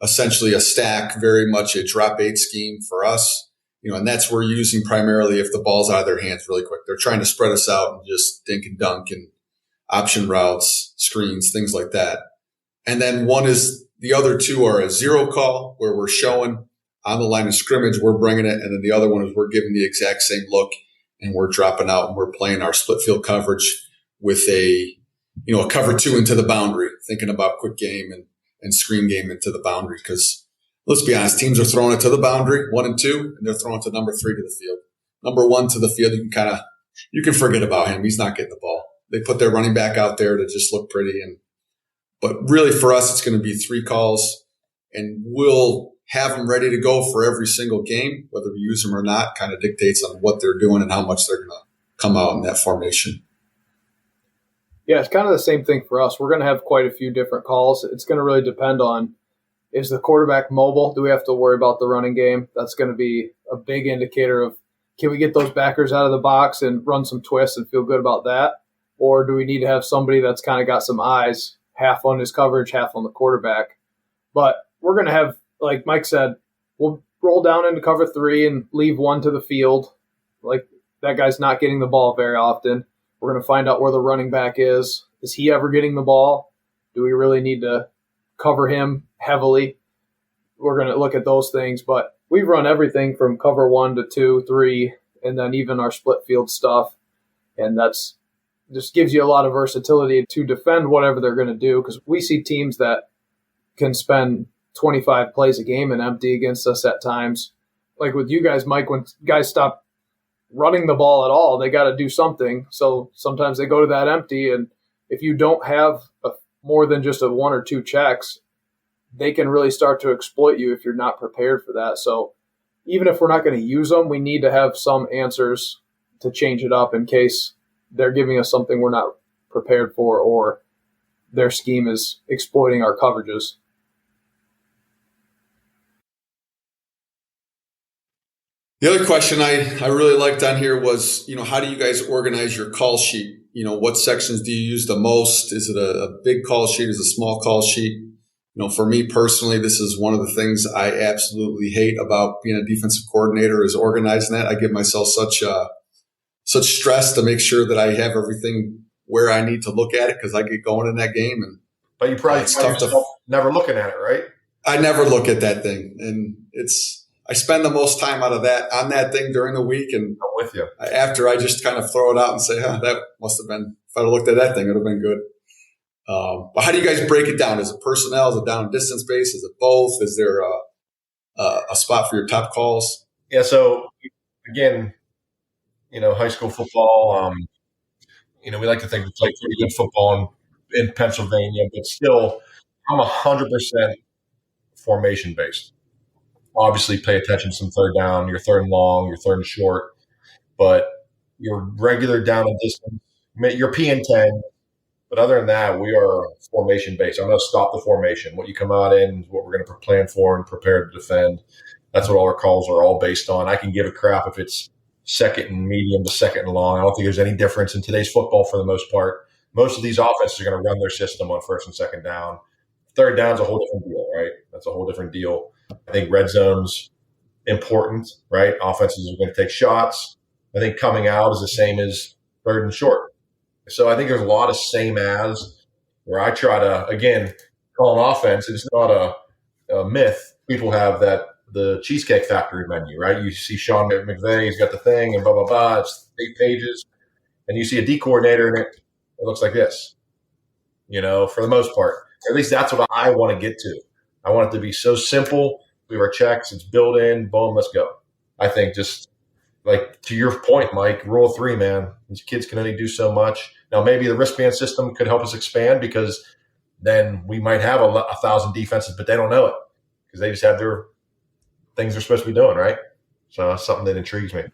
essentially a stack, very much a drop 8 scheme for us, and that's we're using primarily if the ball's out of their hands really quick. They're trying to spread us out and just dink and dunk and option routes, screens, things like that. And then one is the other 2 are a 0 call where we're showing on the line of scrimmage, we're bringing it. And then the other one is we're giving the exact same look and we're dropping out and we're playing our split field coverage with a cover 2 into the boundary, thinking about quick game and screen game into the boundary. Because let's be honest, teams are throwing it to the boundary, 1 and 2, and they're throwing it to number 3 to the field. Number 1 to the field, you can forget about him. He's not getting the ball. They put their running back out there to just look pretty. But really for us, it's going to be 3 calls, and we'll have them ready to go for every single game. Whether we use them or not kind of dictates on what they're doing and how much they're going to come out in that formation. Yeah, it's kind of the same thing for us. We're going to have quite a few different calls. It's going to really depend on, is the quarterback mobile? Do we have to worry about the running game? That's going to be a big indicator of, can we get those backers out of the box and run some twists and feel good about that? Or do we need to have somebody that's kind of got some eyes, half on his coverage, half on the quarterback? But we're going to have, like Mike said, we'll roll down into cover 3 and leave 1 to the field. Like, that guy's not getting the ball very often. We're going to find out where the running back is. Is he ever getting the ball? Do we really need to cover him heavily? We're going to look at those things. But we run everything from cover 1 to 2, 3, and then even our split field stuff. And that's just gives you a lot of versatility to defend whatever they're going to do, because we see teams that can spend 25 plays a game and empty against us at times. Like with you guys, Mike, when guys stop running the ball at all, they got to do something. So sometimes they go to that empty, and if you don't have more than just 1 or 2 checks, they can really start to exploit you if you're not prepared for that. So even if we're not going to use them, we need to have some answers to change it up in case they're giving us something we're not prepared for, or their scheme is exploiting our coverages. The other question I really liked on here was, how do you guys organize your call sheet? What sections do you use the most? Is it a big call sheet? Is it a small call sheet? For me personally, this is one of the things I absolutely hate about being a defensive coordinator is organizing that. I give myself such stress to make sure that I have everything where I need to look at it, because I get going in that game. But you probably find yourself never looking at it, right? I never look at that thing, and I spend the most time on that thing during the week, and I'm with you. After I just kind of throw it out and say, that must have been, if I'd have looked at that thing, it would have been good. But how do you guys break it down? Is it personnel? Is it down and distance based? Is it both? Is there a spot for your top calls? Yeah. So again, high school football, we like to think we play pretty good football in Pennsylvania, but still I'm 100% formation based. Obviously pay attention to some third down, your third and long, your third and short, but your regular down and distance, your P and 10. But other than that, we are formation based. I'm going to stop the formation. What you come out in is what we're going to plan for and prepare to defend. That's what all our calls are all based on. I can give a crap if it's second and medium to second and long. I don't think there's any difference in today's football for the most part. Most of these offenses are going to run their system on first and second down. Third down's a whole different deal, right? That's a whole different deal. I think red zone's important, right? Offenses are going to take shots. I think coming out is the same as third and short. So I think there's a lot of same as where I try to, again, call an offense. It's not a myth. People have the Cheesecake Factory menu, right? You see Sean McVay, he's got the thing and blah, blah, blah. It's 8 pages. And you see a D coordinator and it looks like this, for the most part. At least that's what I want to get to. I want it to be so simple. We have our checks. It's built in. Boom, let's go. I think just like to your point, Mike, rule 3, man. These kids can only do so much. Now, maybe the wristband system could help us expand because then we might have 1,000 defenses, but they don't know it because they just have their things they're supposed to be doing, right? So that's something that intrigues me.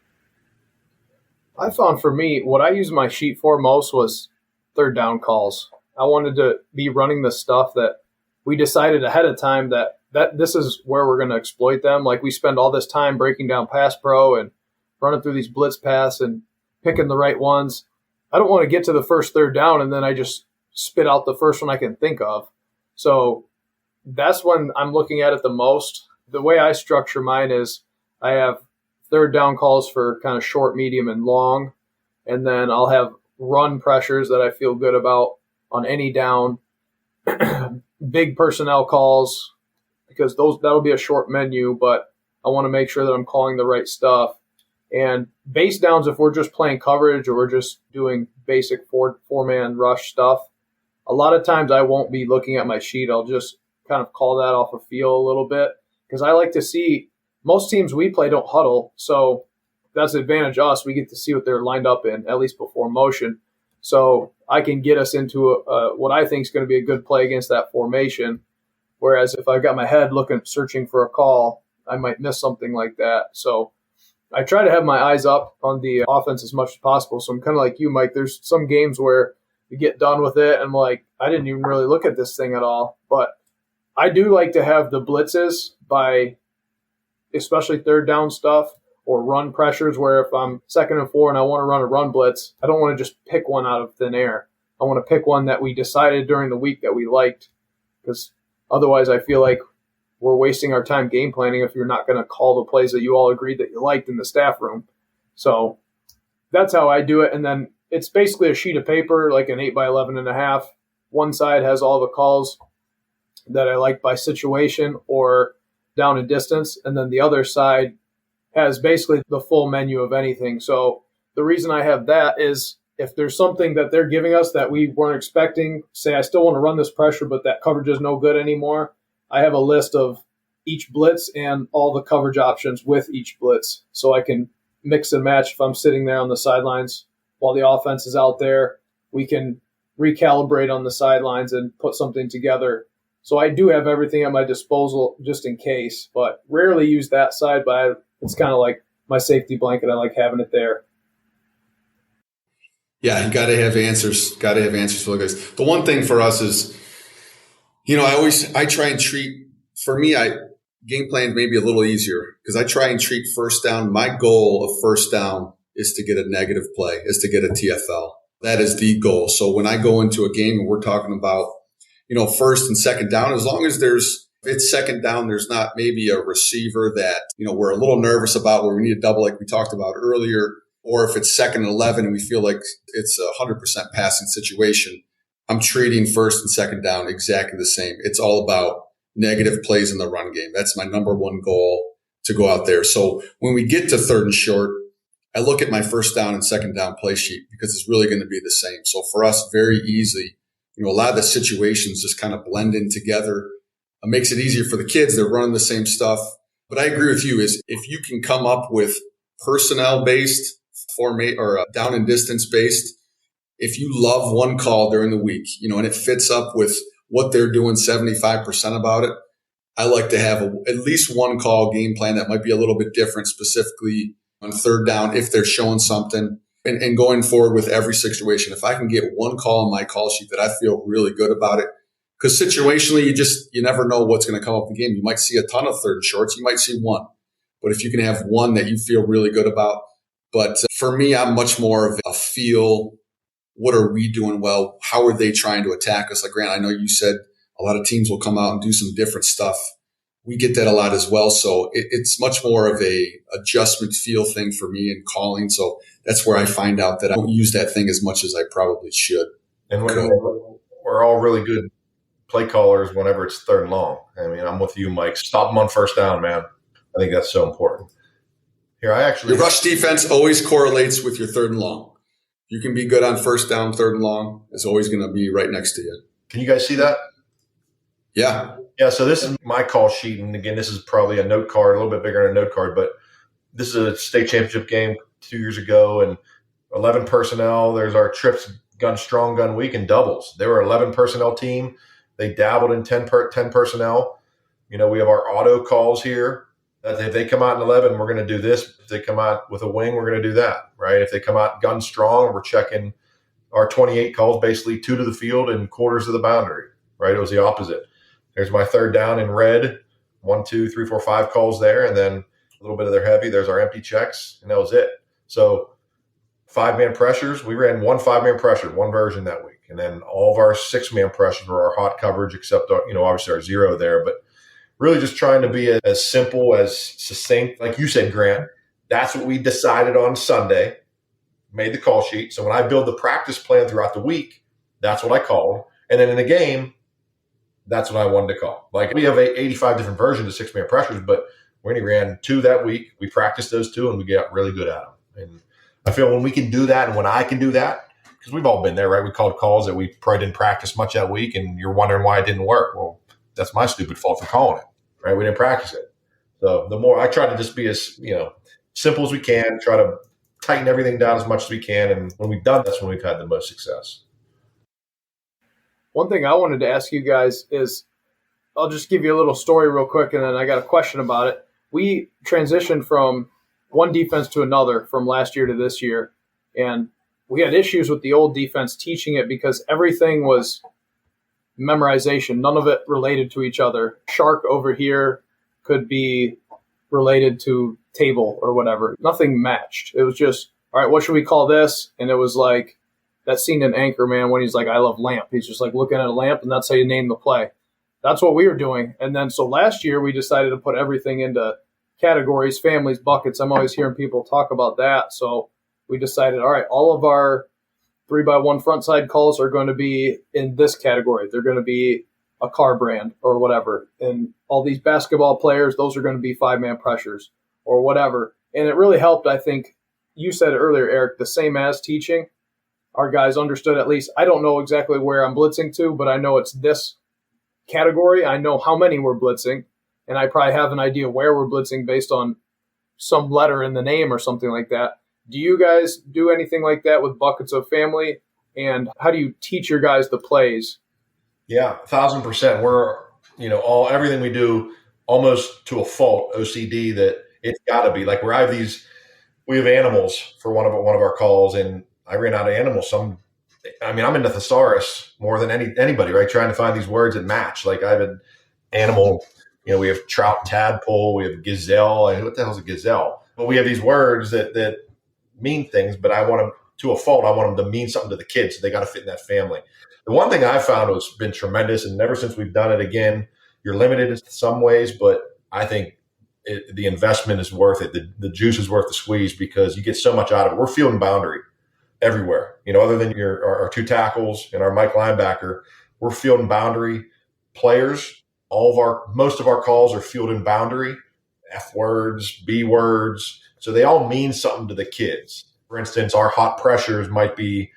I found for me, what I used my sheet for most was third down calls. I wanted to be running the stuff that we decided ahead of time that this is where we're going to exploit them. Like we spend all this time breaking down pass pro and running through these blitz pass and picking the right ones. I don't want to get to the first third down and then I just spit out the first one I can think of. So that's when I'm looking at it the most. The way I structure mine is I have third down calls for kind of short, medium, and long. And then I'll have run pressures that I feel good about on any down. Big personnel calls because that'll be a short menu, but I want to make sure that I'm calling the right stuff. And base downs, if we're just playing coverage or we're just doing basic four-man rush stuff, a lot of times I won't be looking at my sheet. I'll just kind of call that off a feel a little bit because I like to see most teams we play don't huddle. So that's the advantage of us. We get to see what they're lined up in, at least before motion. So I can get us into what I think is going to be a good play against that formation. Whereas if I've got my head searching for a call, I might miss something like that. So I try to have my eyes up on the offense as much as possible. So I'm kind of like you, Mike. There's some games where you get done with it and I'm like, I didn't even really look at this thing at all. But I do like to have the blitzes by especially third down stuff or run pressures where if I'm 2nd and 4 and I want to run a run blitz, I don't want to just pick one out of thin air. I want to pick one that we decided during the week that we liked because otherwise I feel like we're wasting our time game planning if you're not going to call the plays that you all agreed that you liked in the staff room. So that's how I do it. And then it's basically a sheet of paper, like an 8x11.5. One side has all the calls that I like by situation or down and distance. And then the other side has basically the full menu of anything. So the reason I have that is if there's something that they're giving us that we weren't expecting, say I still want to run this pressure, but that coverage is no good anymore, I have a list of each blitz and all the coverage options with each blitz. So I can mix and match if I'm sitting there on the sidelines while the offense is out there. We can recalibrate on the sidelines and put something together. So I do have everything at my disposal just in case, but rarely use that side, but it's kind of like my safety blanket. I like having it there. Yeah, you got to have answers. Got to have answers for the guys. The one thing for us is, I try and treat, for me, game plan maybe a little easier because I try and treat first down. My goal of first down is to get a negative play, is to get a TFL. That is the goal. So when I go into a game and we're talking about, first and second down, as long as if it's second down, there's not maybe a receiver that, we're a little nervous about where we need a double like we talked about earlier, or if it's 2nd and 11 and we feel like it's a 100% passing situation, I'm treating first and second down exactly the same. It's all about negative plays in the run game. That's my number one goal to go out there. So when we get to 3rd and short, I look at my first down and second down play sheet because it's really going to be the same. So for us, very easy. A lot of the situations just kind of blend in together. It makes it easier for the kids. They're running the same stuff. But I agree with you is if you can come up with personnel-based or down and distance-based, if you love one call during the week, and it fits up with what they're doing 75% about it, I like to have at least one call game plan that might be a little bit different, specifically on third down if they're showing something. And going forward with every situation, if I can get one call on my call sheet that I feel really good about it, because situationally, you never know what's going to come up in the game. You might see a ton of third and shorts. You might see one. But if you can have one that you feel really good about. But for me, I'm much more of a feel, what are we doing well? How are they trying to attack us? Like, Grant, I know you said a lot of teams will come out and do some different stuff. We get that a lot as well. So it's much more of a adjustment feel thing for me in calling. So that's where I find out that I don't use that thing as much as I probably should. And we're all really good play callers whenever it's third and long. I mean, I'm with you, Mike. Stop them on first down, man. I think that's so important. Here, your rush defense always correlates with your third and long. You can be good on first down, third and long. It's always going to be right next to you. Can you guys see that? Yeah. Yeah, so this is my call sheet. And again, this is probably a note card, a little bit bigger than a note card, but this is a state championship game 2 years ago, and 11 personnel. There's our trips, gun strong, gun weak, and doubles. They were 11 personnel team. They dabbled in 10 personnel. We have our auto calls here. That if they come out in 11, we're going to do this. If they come out with a wing, we're going to do that, right? If they come out gun strong, we're checking our 28 calls, basically 2 to the field and quarters of the boundary, right? It was the opposite. There's my third down in red, 1, 2, 3, 4, 5 calls there, and then a little bit of their heavy. There's our empty checks, and that was it. So 5-man pressures, we ran 1 5-man pressure, one version that week. And then all of our 6-man pressures were our hot coverage, except, obviously our 0 there. But really just trying to be as simple, as succinct. Like you said, Grant, that's what we decided on Sunday, made the call sheet. So when I build the practice plan throughout the week, that's what I called. And then in the game, that's what I wanted to call. Like, we have 85 different versions of 6-man pressures, but we only ran 2 that week. We practiced those 2, and we got really good at them. And I feel when we can do that and when I can do that, because we've all been there, right? We called calls that we probably didn't practice much that week, and you're wondering why it didn't work. Well, that's my stupid fault for calling it, right? We didn't practice it. So the more I try to just be as, simple as we can, try to tighten everything down as much as we can. And when we've done, that's when we've had the most success. One thing I wanted to ask you guys is, I'll just give you a little story real quick, and then I got a question about it. We transitioned from one defense to another from last year to this year, and we had issues with the old defense teaching it because everything was memorization. None of it related to each other. Shark over here could be related to table or whatever. Nothing matched. It was just, all right, what should we call this? And it was like that scene in Anchorman when he's like, I love lamp. He's just like looking at a lamp, and that's how you name the play. That's what we were doing. And then so last year we decided to put everything into categories, families, buckets. I'm always hearing people talk about that. So we decided, all right, all of our 3x1 front side calls are going to be in this category. They're going to be a car brand or whatever. And all these basketball players, those are going to be 5-man pressures or whatever. And it really helped, I think. You said earlier, Eric, the same as teaching. Our guys understood at least. I don't know exactly where I'm blitzing to, but I know it's this category. I know how many we're blitzing, and I probably have an idea where we're blitzing based on some letter in the name or something like that. Do you guys do anything like that with buckets of family? And how do you teach your guys the plays? Yeah, 1,000%. We're, everything we do almost to a fault, OCD, that it's got to be like where we have animals for one of our calls, and I ran out of animals. I'm in the thesaurus more than anybody, right? Trying to find these words that match. Like I have an animal, we have trout tadpole, we have gazelle. What the hell is a gazelle? But we have these words that mean things, but I want them to a fault. I want them to mean something to the kids. So they got to fit in that family. The one thing I found has been tremendous, and ever since we've done it again, you're limited in some ways, but I think the investment is worth it. The juice is worth the squeeze because you get so much out of it. We're fielding boundary everywhere, other than our 2 tackles and our Mike linebacker, we're fielding boundary players. Most of our calls are fielding boundary, F words, B words. So they all mean something to the kids. For instance, our hot pressures might be,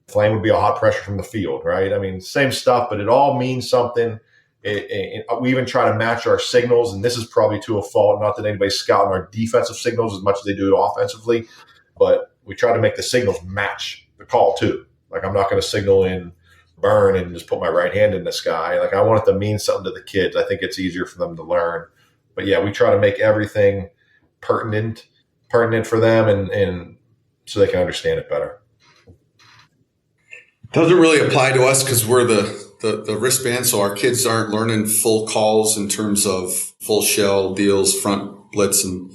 flame would be a hot pressure from the field, right? Same stuff, but it all means something. We even try to match our signals, and this is probably to a fault. Not that anybody's scouting our defensive signals as much as they do offensively, but we try to make the signals match the call too. Like I'm not going to signal in burn and just put my right hand in the sky. Like I want it to mean something to the kids. I think it's easier for them to learn. But yeah, we try to make everything pertinent for them and so they can understand it better. Doesn't really apply to us because we're the wristband, so our kids aren't learning full calls in terms of full shell deals, front blitz, and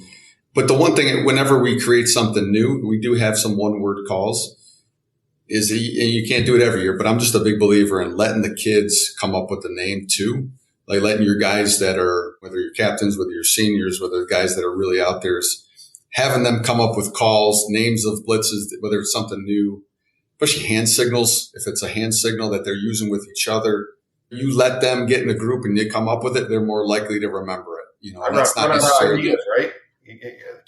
But the one thing, whenever we create something new, we do have some one-word calls. And you can't do it every year, but I'm just a big believer in letting the kids come up with the name too. Like letting your guys that are, whether you're captains, whether you're seniors, whether guys that are really out there, is having them come up with calls, names of blitzes, whether it's something new, especially hand signals. If it's a hand signal that they're using with each other, you let them get in a group and they come up with it, they're more likely to remember it. You know, that's not necessarily ideas, right? You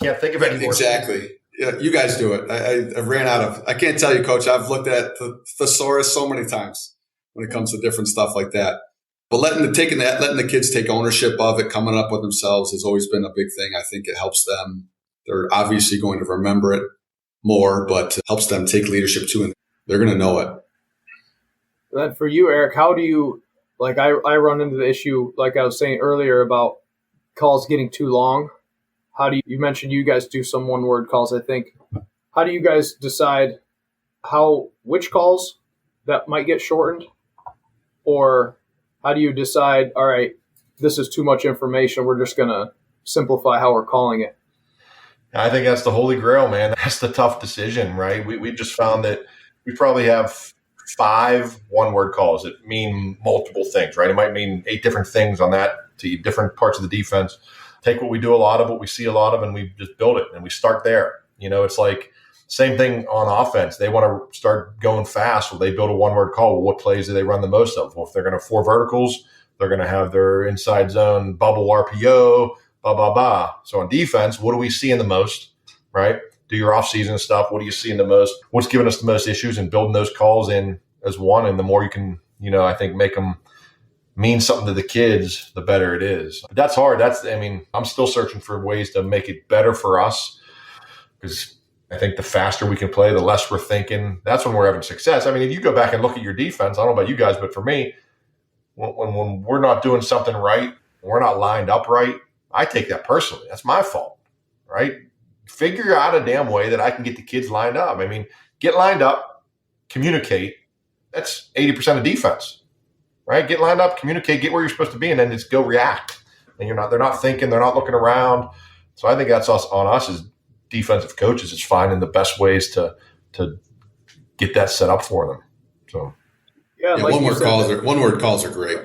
can't think of any more. Exactly. Yeah, you guys do it. I ran out of, I can't tell you, Coach, I've looked at the thesaurus so many times when it comes to different stuff like that. But letting the kids take ownership of it, coming up with themselves has always been a big thing. I think it helps them. They're obviously going to remember it more, but it helps them take leadership too, and they're going to know it. Then for you, Eric, how do you, like I run into the issue, like I was saying earlier, about calls getting too long. How do you mentioned you guys do some one-word calls, I think. How do you guys decide which calls that might get shortened? Or how do you decide, all right, this is too much information, we're just going to simplify how we're calling it? I think that's the holy grail, man. That's the tough decision, right? We just found that we probably have 5 one-word calls that mean multiple things, right? It might mean 8 different things on that to different parts of the defense. Take what we do a lot of, what we see a lot of, and we just build it, and we start there. You know, it's like same thing on offense. They want to start going fast. Well, they build a one-word call. Well, what plays do they run the most of? Well, if they're going to have 4 verticals, they're going to have their inside zone bubble RPO, blah, blah, blah. So on defense, what do we see in the most, right? Do your off-season stuff. What do you see in the most? What's giving us the most issues, and building those calls in as one. And the more you can, I think make them mean something to the kids, the better it is. But that's hard. I'm still searching for ways to make it better for us, because I think the faster we can play, the less we're thinking. That's when we're having success. I mean, if you go back and look at your defense, I don't know about you guys, but for me, when we're not doing something right, we're not lined up right, I take that personally. That's my fault, right? Figure out a damn way that I can get the kids lined up. I mean, get lined up, communicate. That's 80% of defense, right? Get lined up, communicate, get where you're supposed to be, and then just go react. And they're not thinking, they're not looking around. So I think that's on us as defensive coaches, is finding the best ways to get that set up for them. So like one-word calls are great.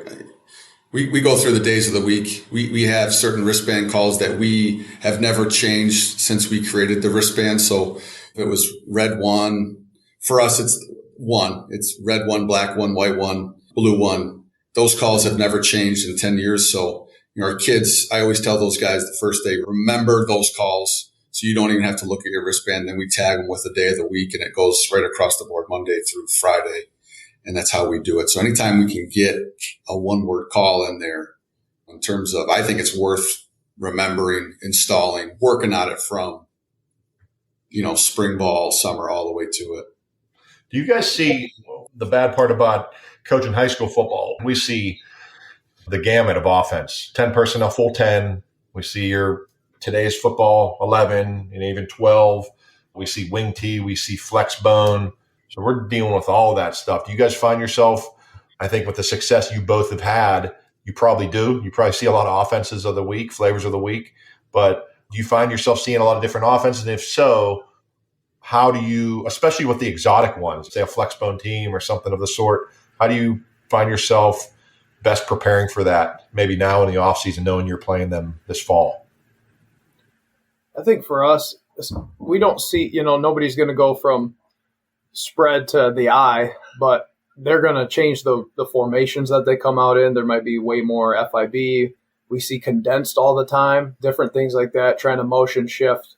We go through the days of the week. We have certain wristband calls that we have never changed since we created the wristband. So if it was red 1, for us it's 1. It's red 1, black 1, white 1, blue 1. Those calls have never changed in 10 years. So our kids, I always tell those guys the first day, remember those calls, so you don't even have to look at your wristband. Then we tag them with the day of the week, and it goes right across the board, Monday through Friday. And that's how we do it. So anytime we can get a one-word call in there, in terms of, I think it's worth remembering, installing, working on it from, spring ball, summer, all the way to it. Do you guys see the bad part about coaching high school football? We see the gamut of offense, 10 personnel, full 10. We see today's football, 11 and even 12. We see wing tee. We see flex bone. So we're dealing with all of that stuff. Do you guys find yourself, I think with the success you both have had, you probably do. You probably see a lot of offenses of the week, flavors of the week. But do you find yourself seeing a lot of different offenses? And if so, how do you, especially with the exotic ones, say a flexbone team or something of the sort, how do you find yourself best preparing for that, maybe now in the offseason, knowing you're playing them this fall? I think for us, we don't see, nobody's going to go from spread to the eye, but they're going to change the formations that they come out in. There might be way more FIB. We see condensed all the time, different things like that, trying to motion shift.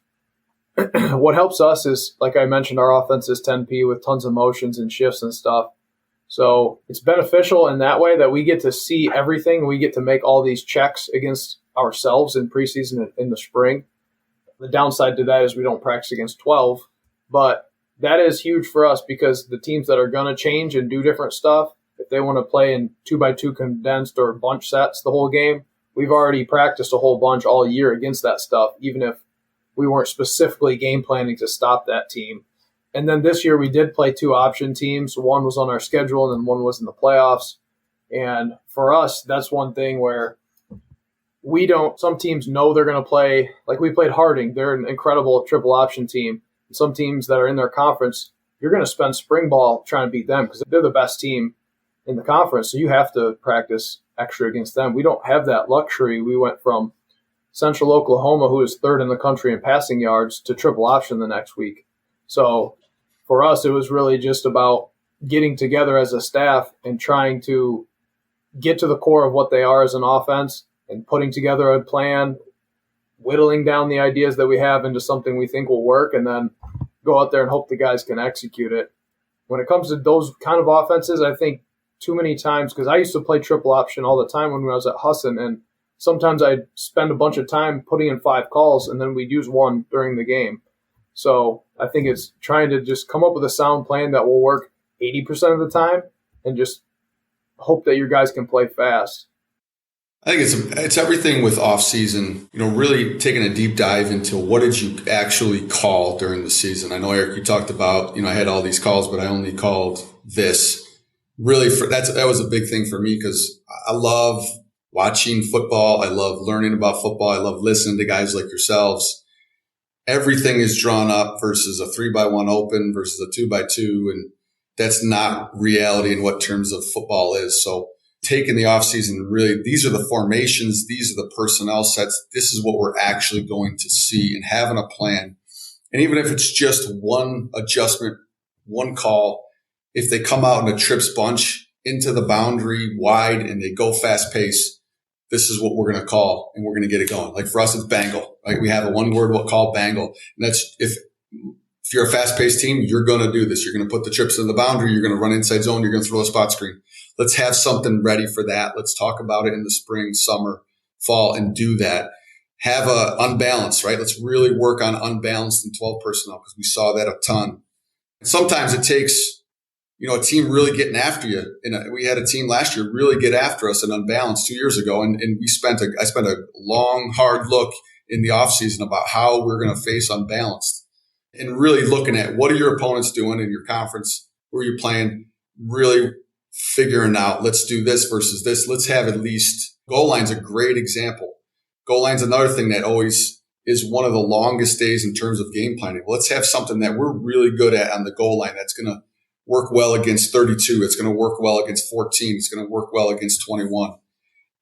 What helps us is, like I mentioned, our offense is 10P with tons of motions and shifts and stuff. So it's beneficial in that way that we get to see everything. We get to make all these checks against ourselves in preseason and in the spring. The downside to that is we don't practice against 12, but that is huge for us, because the teams that are going to change and do different stuff, if they want to play in 2x2 condensed or bunch sets the whole game, we've already practiced a whole bunch all year against that stuff, even if we weren't specifically game planning to stop that team. And then this year we did play 2 option teams. One was on our schedule and then one was in the playoffs. And for us, that's one thing where some teams know they're going to play, like we played Harding. They're an incredible triple option team. Some teams that are in their conference, you're going to spend spring ball trying to beat them because they're the best team in the conference. So you have to practice extra against them. We don't have that luxury. We went from Central Oklahoma, who is third in the country in passing yards, to triple option the next week. So for us, it was really just about getting together as a staff and trying to get to the core of what they are as an offense and putting together a plan, whittling down the ideas that we have into something we think will work, and then go out there and hope the guys can execute it. When it comes to those kind of offenses, I think too many times, because I used to play triple option all the time when I was at Husson, and sometimes I'd spend a bunch of time putting in 5 calls, and then we'd use 1 during the game. So I think it's trying to just come up with a sound plan that will work 80% of the time and just hope that your guys can play fast. I think it's everything with off season, really taking a deep dive into what did you actually call during the season. I know, Eric, you talked about, I had all these calls, but I only called this. Really, that was a big thing for me because I love watching football. I love learning about football. I love listening to guys like yourselves. Everything is drawn up versus a 3x1 open versus a 2x2. And that's not reality in what terms of football is. So taking the offseason, really, these are the formations. These are the personnel sets. This is what we're actually going to see, and having a plan. And even if it's just one adjustment, one call, if they come out in a trips bunch into the boundary wide and they go fast pace, this is what we're going to call, and we're going to get it going. Like for us, it's bangle, right? We have a one word we'll call bangle. And that's if you're a fast paced team, you're going to do this. You're going to put the trips in the boundary. You're going to run inside zone. You're going to throw a spot screen. Let's have something ready for that. Let's talk about it in the spring, summer, fall, and do that. Have a unbalanced, right? Let's really work on unbalanced and 12 personnel because we saw that a ton. Sometimes it takes, a team really getting after you. And we had a team last year really get after us in unbalanced 2 years ago. And I spent a long, hard look in the offseason about how we're going to face unbalanced and really looking at what are your opponents doing in your conference? Who are you playing? Really figuring out, let's do this versus this. Let's have at least goal line's a great example. Goal line's another thing that always is one of the longest days in terms of game planning. Let's have something that we're really good at on the goal line that's going to work well against 32. It's going to work well against 14. It's going to work well against 21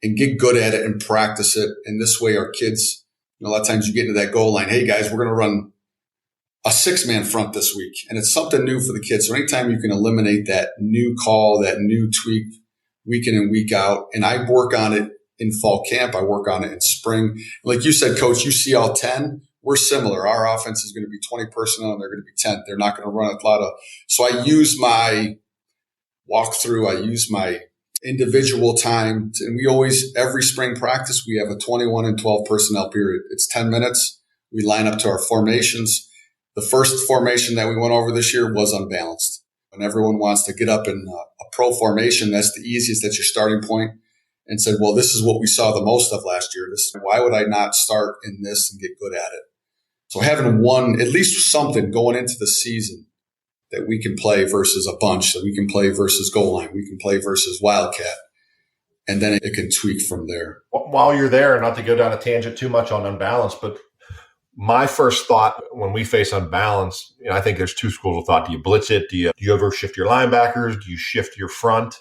and get good at it and practice it. And this way our kids, a lot of times you get into that goal line. Hey guys, we're going to run a 6-man front this week. And it's something new for the kids. So anytime you can eliminate that new call, that new tweak week in and week out, and I work on it in fall camp. I work on it in spring. Like you said, Coach, you see all 10. We're similar. Our offense is going to be 20 personnel and they're going to be 10. They're not going to run a lot of. So I use my walkthrough. I use my individual time. And we always, every spring practice, we have a 21 and 12 personnel period. It's 10 minutes. We line up to our formations. The first formation that we went over this year was unbalanced. When everyone wants to get up in a pro formation, that's the easiest. That's your starting point. And said, well, this is what we saw the most of last year. Why would I not start in this and get good at it? So having one, at least something going into the season that we can play versus a bunch, that we can play versus goal line, we can play versus Wildcat, and then it can tweak from there. While you're there, not to go down a tangent too much on unbalanced, but my first thought when we face unbalanced, I think there's 2 schools of thought. Do you blitz it? Do you over shift your linebackers? Do you shift your front?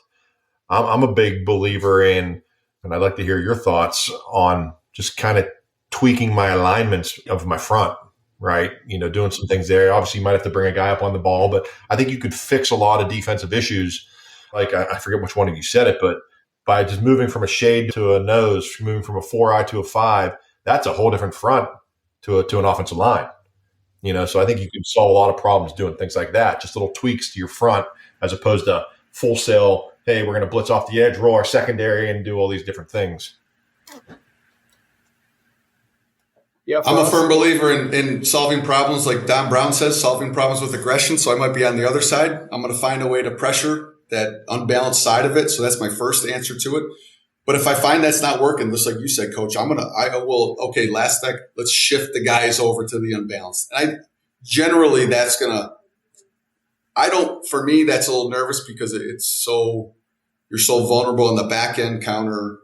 I'm a big believer in, and I'd like to hear your thoughts on just kind of tweaking my alignments of my front, right? Doing some things there. Obviously, you might have to bring a guy up on the ball, but I think you could fix a lot of defensive issues. Like, I forget which one of you said it, but by just moving from a shade to a nose, moving from a 4-eye to a 5, that's a whole different front to an offensive line. So I think you can solve a lot of problems doing things like that. Just little tweaks to your front as opposed to full sail, hey, we're going to blitz off the edge, roll our secondary, and do all these different things. Yeah, I'm a firm believer in solving problems, like Don Brown says, solving problems with aggression. So I might be on the other side. I'm going to find a way to pressure that unbalanced side of it. So that's my first answer to it. But if I find that's not working, just like you said, Coach, last deck, let's shift the guys over to the unbalanced. And generally that's for me, that's a little nervous because you're so vulnerable in the back end counter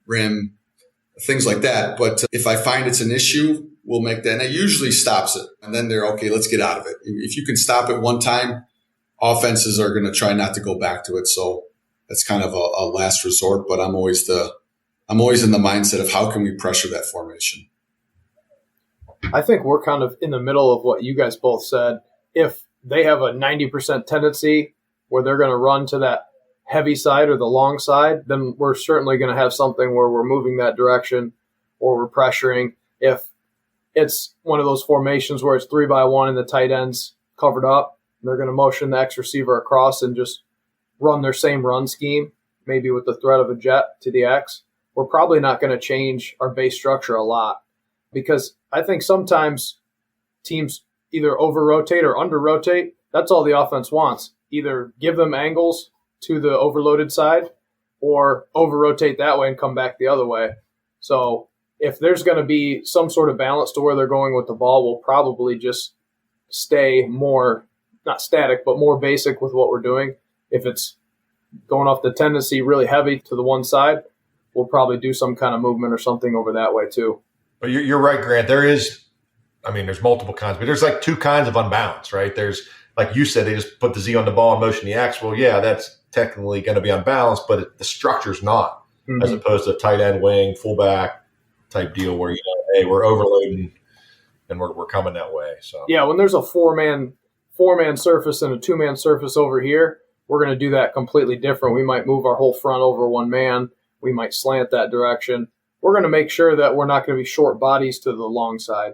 rim. things like that. But if I find it's an issue, we'll make that. And it usually stops it. And then they're okay, let's get out of it. If you can stop it one time, offenses are going to try not to go back to it. So that's kind of a last resort, but I'm always in the mindset of how can we pressure that formation. I think we're kind of in the middle of what you guys both said. If they have a 90% tendency where they're going to run to that heavy side or the long side, then we're certainly going to have something where we're moving that direction or we're pressuring. If it's one of those formations where it's 3-by-1 and the tight end's covered up, they're going to motion the X receiver across and just run their same run scheme, maybe with the threat of a jet to the X. We're probably not going to change our base structure a lot, because I think sometimes teams either over-rotate or under-rotate. That's all the offense wants. Either give them angles to the overloaded side or over-rotate that way and come back the other way. So if there's going to be some sort of balance to where they're going with the ball, we'll probably just stay more, not static, but more basic with what we're doing. If it's going off the tendency really heavy to the one side, we'll probably do some kind of movement or something over that way too. But you're right, Grant. There's multiple kinds, but there's like two kinds of unbalance, right? There's, like you said, they just put the Z on the ball and motion the X. Well, yeah, that's technically going to be unbalanced, but the structure's not, as opposed to tight end, wing, fullback type deal where, hey, we're overloading and we're coming that way. So yeah, when there's a four-man surface and a two-man surface over here, we're going to do that completely different. We might move our whole front over one man. We might slant that direction. We're going to make sure that we're not going to be short bodies to the long side.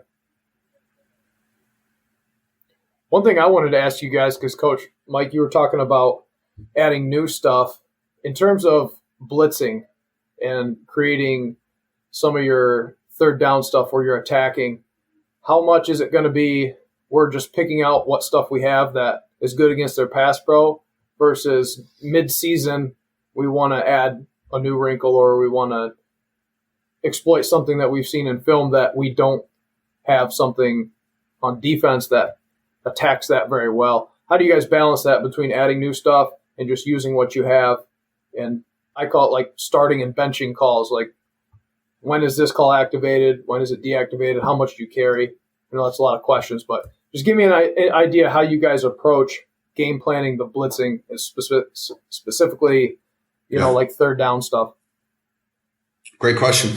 One thing I wanted to ask you guys, because Coach Mike, you were talking about adding new stuff in terms of blitzing and creating some of your third down stuff where you're attacking. How much is it going to be we're just picking out what stuff we have that is good against their pass pro versus mid-season we want to add a new wrinkle or we want to exploit something that we've seen in film that we don't have something on defense that attacks that very well. How do you guys balance that between adding new stuff and just using what you have? And I call it like starting and benching calls. Like, when is this call activated? When is it deactivated? How much do you carry? I know that's a lot of questions, but just give me an idea how you guys approach game planning the blitzing, specifically, like third down stuff. Great question.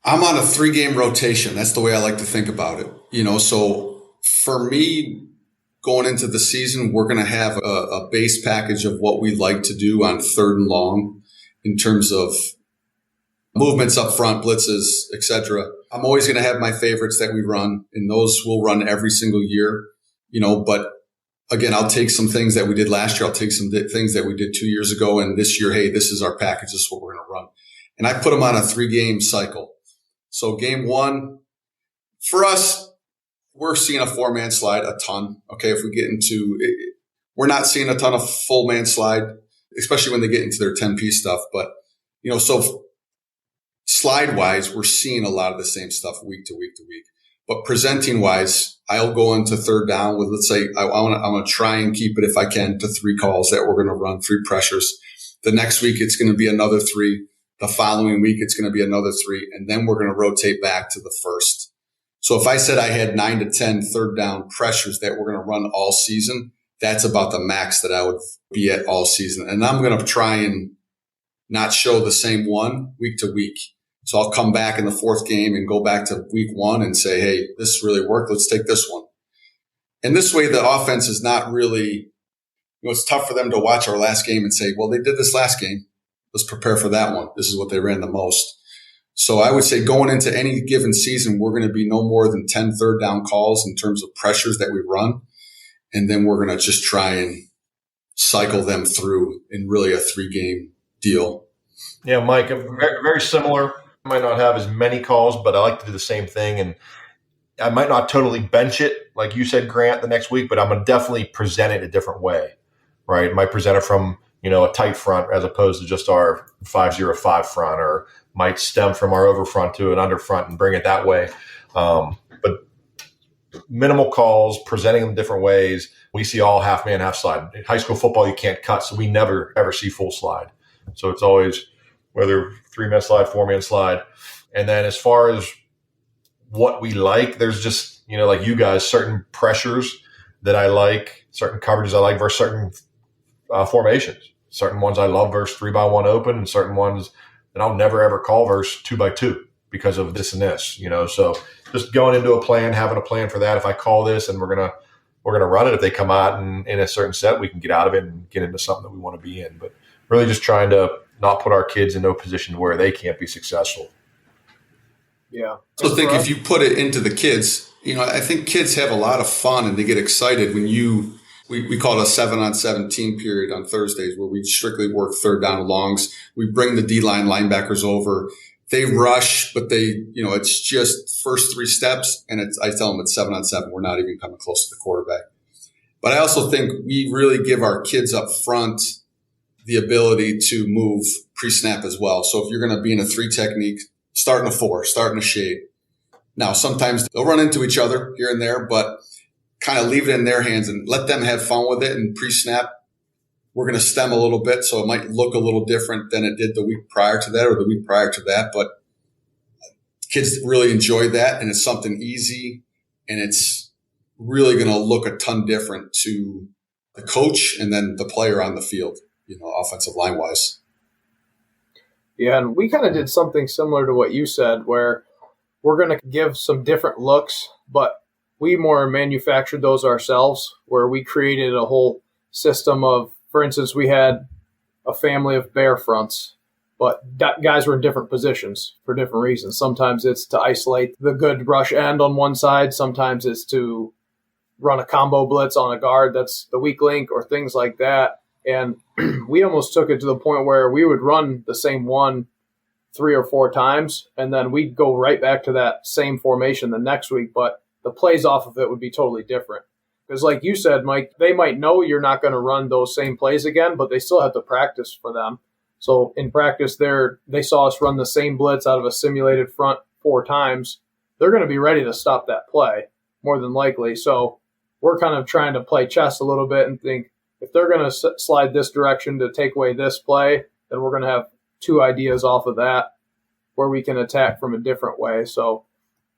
I'm on a 3-game rotation. That's the way I like to think about it. So for me, going into the season, we're going to have a base package of what we like to do on third and long in terms of movements up front, blitzes, etc. I'm always going to have my favorites that we run, and those we'll run every single year, but again, I'll take some things that we did last year. I'll take some things that we did 2 years ago. And this year, hey, this is our package. This is what we're going to run. And I put them on a 3-game cycle. So game 1, for us, we're seeing a 4-man slide a ton. Okay. If we get into it, we're not seeing a ton of full man slide, especially when they get into their 10-piece stuff. But, so slide wise, we're seeing a lot of the same stuff week to week to week. But presenting wise, I'll go into third down with, let's say, I want to try and keep it, if I can, to 3 calls that we're going to run, 3 pressures. The next week, it's going to be another 3. The following week, it's going to be another 3. And then we're going to rotate back to the first. So if I said I had 9 to 10 third down pressures that we're going to run all season, that's about the max that I would be at all season. And I'm going to try and not show the same one week to week. So I'll come back in the 4th game and go back to week 1 and say, hey, this really worked. Let's take this one. And this way, the offense is not really, it's tough for them to watch our last game and say, well, they did this last game. Let's prepare for that one. This is what they ran the most. So I would say going into any given season, we're going to be no more than 10 third down calls in terms of pressures that we run. And then we're going to just try and cycle them through in really a 3-game deal. Yeah, Mike, very, very similar. I might not have as many calls, but I like to do the same thing. And I might not totally bench it, like you said, Grant, the next week, but I'm going to definitely present it a different way, right? I might present it from, a tight front as opposed to just our 5-0-5 front, or might stem from our over front to an under front and bring it that way. But minimal calls, presenting them different ways. We see all half man, half slide. In high school football, you can't cut, so we never, ever see full slide. So it's always, whether 3-man slide, 4-man slide. And then as far as what we like, there's just, like you guys, certain pressures that I like, certain coverages I like versus certain formations. Certain ones I love versus 3-by-1 open, and certain ones that I'll never ever call versus 2-by-2 because of this and this, So just going into a plan, having a plan for that. If I call this and we're gonna run it, if they come out and in a certain set, we can get out of it and get into something that we want to be in. But really just trying to not put our kids in no position where they can't be successful. Yeah. So I think if you put it into the kids, I think kids have a lot of fun and they get excited when we call it a 7-on-7 team period on Thursdays where we strictly work third down and longs. We bring the D-line linebackers over. They rush, but it's just first 3 steps. And I tell them it's 7-on-7. We're not even coming close to the quarterback. But I also think we really give our kids up front the ability to move pre-snap as well. So if you're going to be in a 3 technique, start in a 4, start in a shade. Now, sometimes they'll run into each other here and there, but kind of leave it in their hands and let them have fun with it. And pre-snap, we're going to stem a little bit, so it might look a little different than it did the week prior to that or the week prior to that. But kids really enjoy that, and it's something easy, and it's really going to look a ton different to the coach and then the player on the field, offensive line-wise. Yeah, and we kind of did something similar to what you said, where we're going to give some different looks, but we more manufactured those ourselves, where we created a whole system of, for instance, we had a family of bear fronts, but guys were in different positions for different reasons. Sometimes it's to isolate the good rush end on one side. Sometimes it's to run a combo blitz on a guard that's the weak link or things like that. And we almost took it to the point where we would run the same one 3 or 4 times, and then we'd go right back to that same formation the next week, but the plays off of it would be totally different. Because like you said, Mike, they might know you're not going to run those same plays again, but they still have to practice for them. So in practice, they saw us run the same blitz out of a simulated front 4 times. They're going to be ready to stop that play, more than likely. So we're kind of trying to play chess a little bit and think, if they're going to slide this direction to take away this play, then we're going to have 2 ideas off of that where we can attack from a different way. So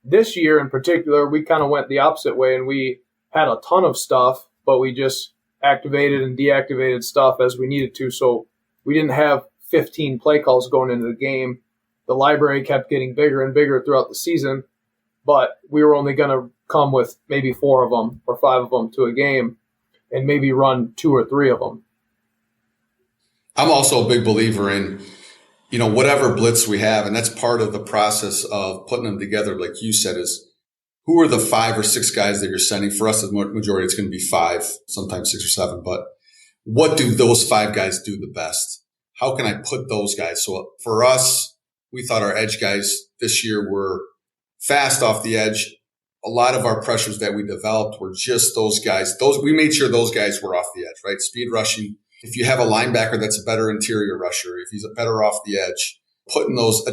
this year in particular, we kind of went the opposite way, and we had a ton of stuff, but we just activated and deactivated stuff as we needed to. So we didn't have 15 play calls going into the game. The library kept getting bigger and bigger throughout the season, but we were only going to come with maybe 4 of them or 5 of them to a game, and maybe run 2 or 3 of them. I'm also a big believer in, whatever blitz we have, and that's part of the process of putting them together, like you said, is who are the 5 or 6 guys that you're sending? For us, the majority, it's going to be 5, sometimes 6 or 7, but what do those 5 guys do the best? How can I put those guys? So for us, we thought our edge guys this year were fast off the edge. A lot of our pressures that we developed were just those guys. We made sure those guys were off the edge, right? Speed rushing. If you have a linebacker that's a better interior rusher, if he's a better off the edge,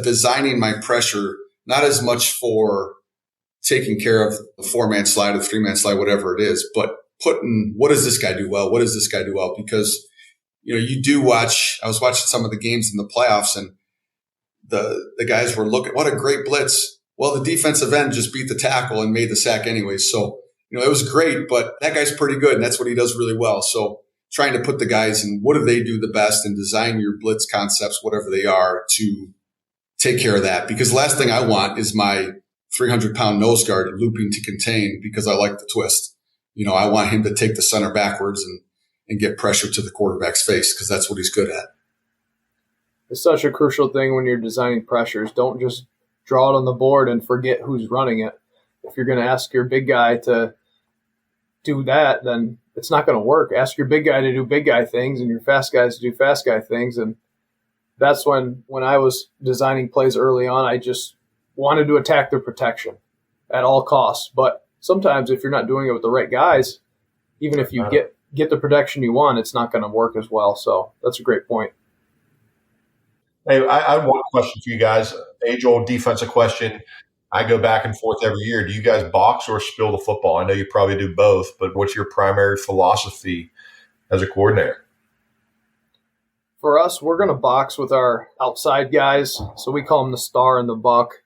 designing my pressure, not as much for taking care of the 4-man slide or the 3-man slide, whatever it is, but what does this guy do well? What does this guy do well? Because, you do watch, I was watching some of the games in the playoffs, and the guys were looking, what a great blitz. Well, the defensive end just beat the tackle and made the sack anyway. So, it was great, but that guy's pretty good, and that's what he does really well. So trying to put the guys in what do they do the best and design your blitz concepts, whatever they are, to take care of that. Because the last thing I want is my 300-pound nose guard looping to contain because I like the twist. I want him to take the center backwards and get pressure to the quarterback's face because that's what he's good at. It's such a crucial thing when you're designing pressures. Don't just draw it on the board and forget who's running it. If you're going to ask your big guy to do that, then it's not going to work. Ask your big guy to do big guy things and your fast guys to do fast guy things. And that's when I was designing plays early on, I just wanted to attack their protection at all costs. But sometimes if you're not doing it with the right guys, even if you get the protection you want, it's not going to work as well. So that's a great point. Hey, I have one question for you guys. Age-old defensive question. I go back and forth every year. Do you guys box or spill the football? I know you probably do both, but what's your primary philosophy as a coordinator? For us, we're going to box with our outside guys. So we call them the star and the buck.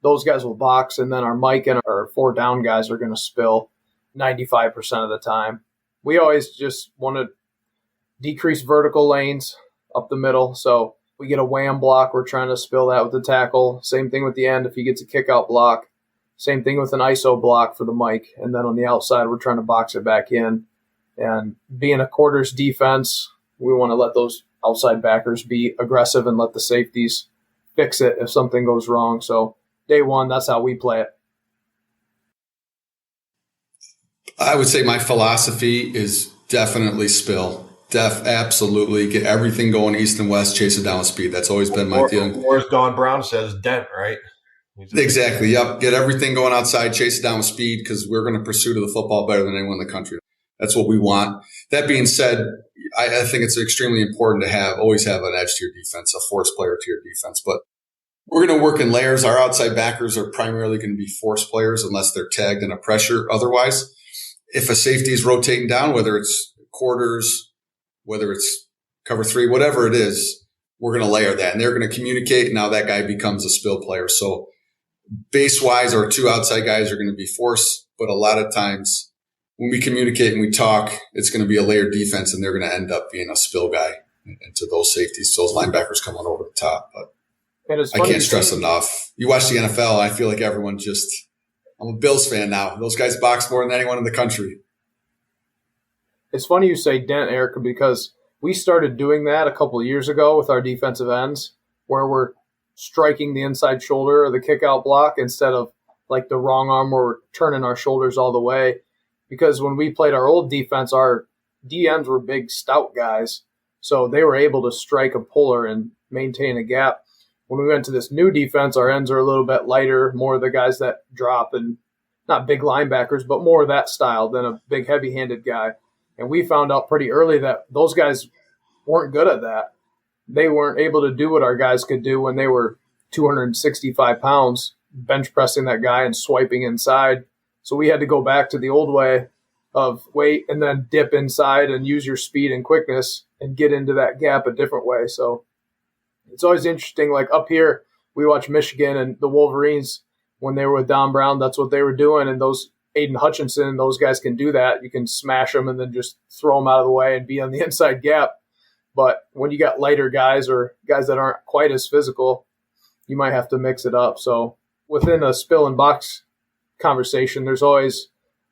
Those guys will box, and then our Mike and our 4 down guys are going to spill 95% of the time. We always just want to decrease vertical lanes up the middle. So we get a wham block, we're trying to spill that with the tackle. Same thing with the end if he gets a kick out block. Same thing with an ISO block for the Mike. And then on the outside, we're trying to box it back in. And being a quarters defense, we want to let those outside backers be aggressive and let the safeties fix it if something goes wrong. So day one, that's how we play it. I would say my philosophy is definitely spill. Absolutely. Get everything going east and west, chase it down with speed. That's always been my deal. Or as Don Brown says, dent, right? Exactly. Yep. Get everything going outside, chase it down with speed because we're going to pursue to the football better than anyone in the country. That's what we want. That being said, I think it's extremely important to always have an edge to your defense, a force player to your defense. But we're going to work in layers. Our outside backers are primarily going to be force players unless they're tagged in a pressure. Otherwise, if a safety is rotating down, whether it's quarters, whether it's cover 3, whatever it is, we're going to layer that. And they're going to communicate, and now that guy becomes a spill player. So base-wise, our 2 outside guys are going to be force, but a lot of times when we communicate and we talk, it's going to be a layered defense, and they're going to end up being a spill guy into those safeties. So those linebackers come on over the top. But I can't stress enough. You watch the NFL, I feel like everyone I'm a Bills fan now. Those guys box more than anyone in the country. It's funny you say dent, Eric, because we started doing that a couple of years ago with our defensive ends where we're striking the inside shoulder of the kick-out block instead of like the wrong arm where we're turning our shoulders all the way. Because when we played our old defense, our DNs were big, stout guys, so they were able to strike a puller and maintain a gap. When we went to this new defense, our ends are a little bit lighter, more of the guys that drop and not big linebackers, but more of that style than a big heavy-handed guy. And we found out pretty early that those guys weren't good at that. They weren't able to do what our guys could do when they were 265 pounds, bench pressing that guy and swiping inside. So we had to go back to the old way of wait and then dip inside and use your speed and quickness and get into that gap a different way. So it's always interesting. Like up here, we watch Michigan and the Wolverines when they were with Don Brown. That's what they were doing. And those Aiden Hutchinson, those guys can do that. You can smash them and then just throw them out of the way and be on the inside gap. But when you got lighter guys or guys that aren't quite as physical, you might have to mix it up. So within a spill and box conversation, there's always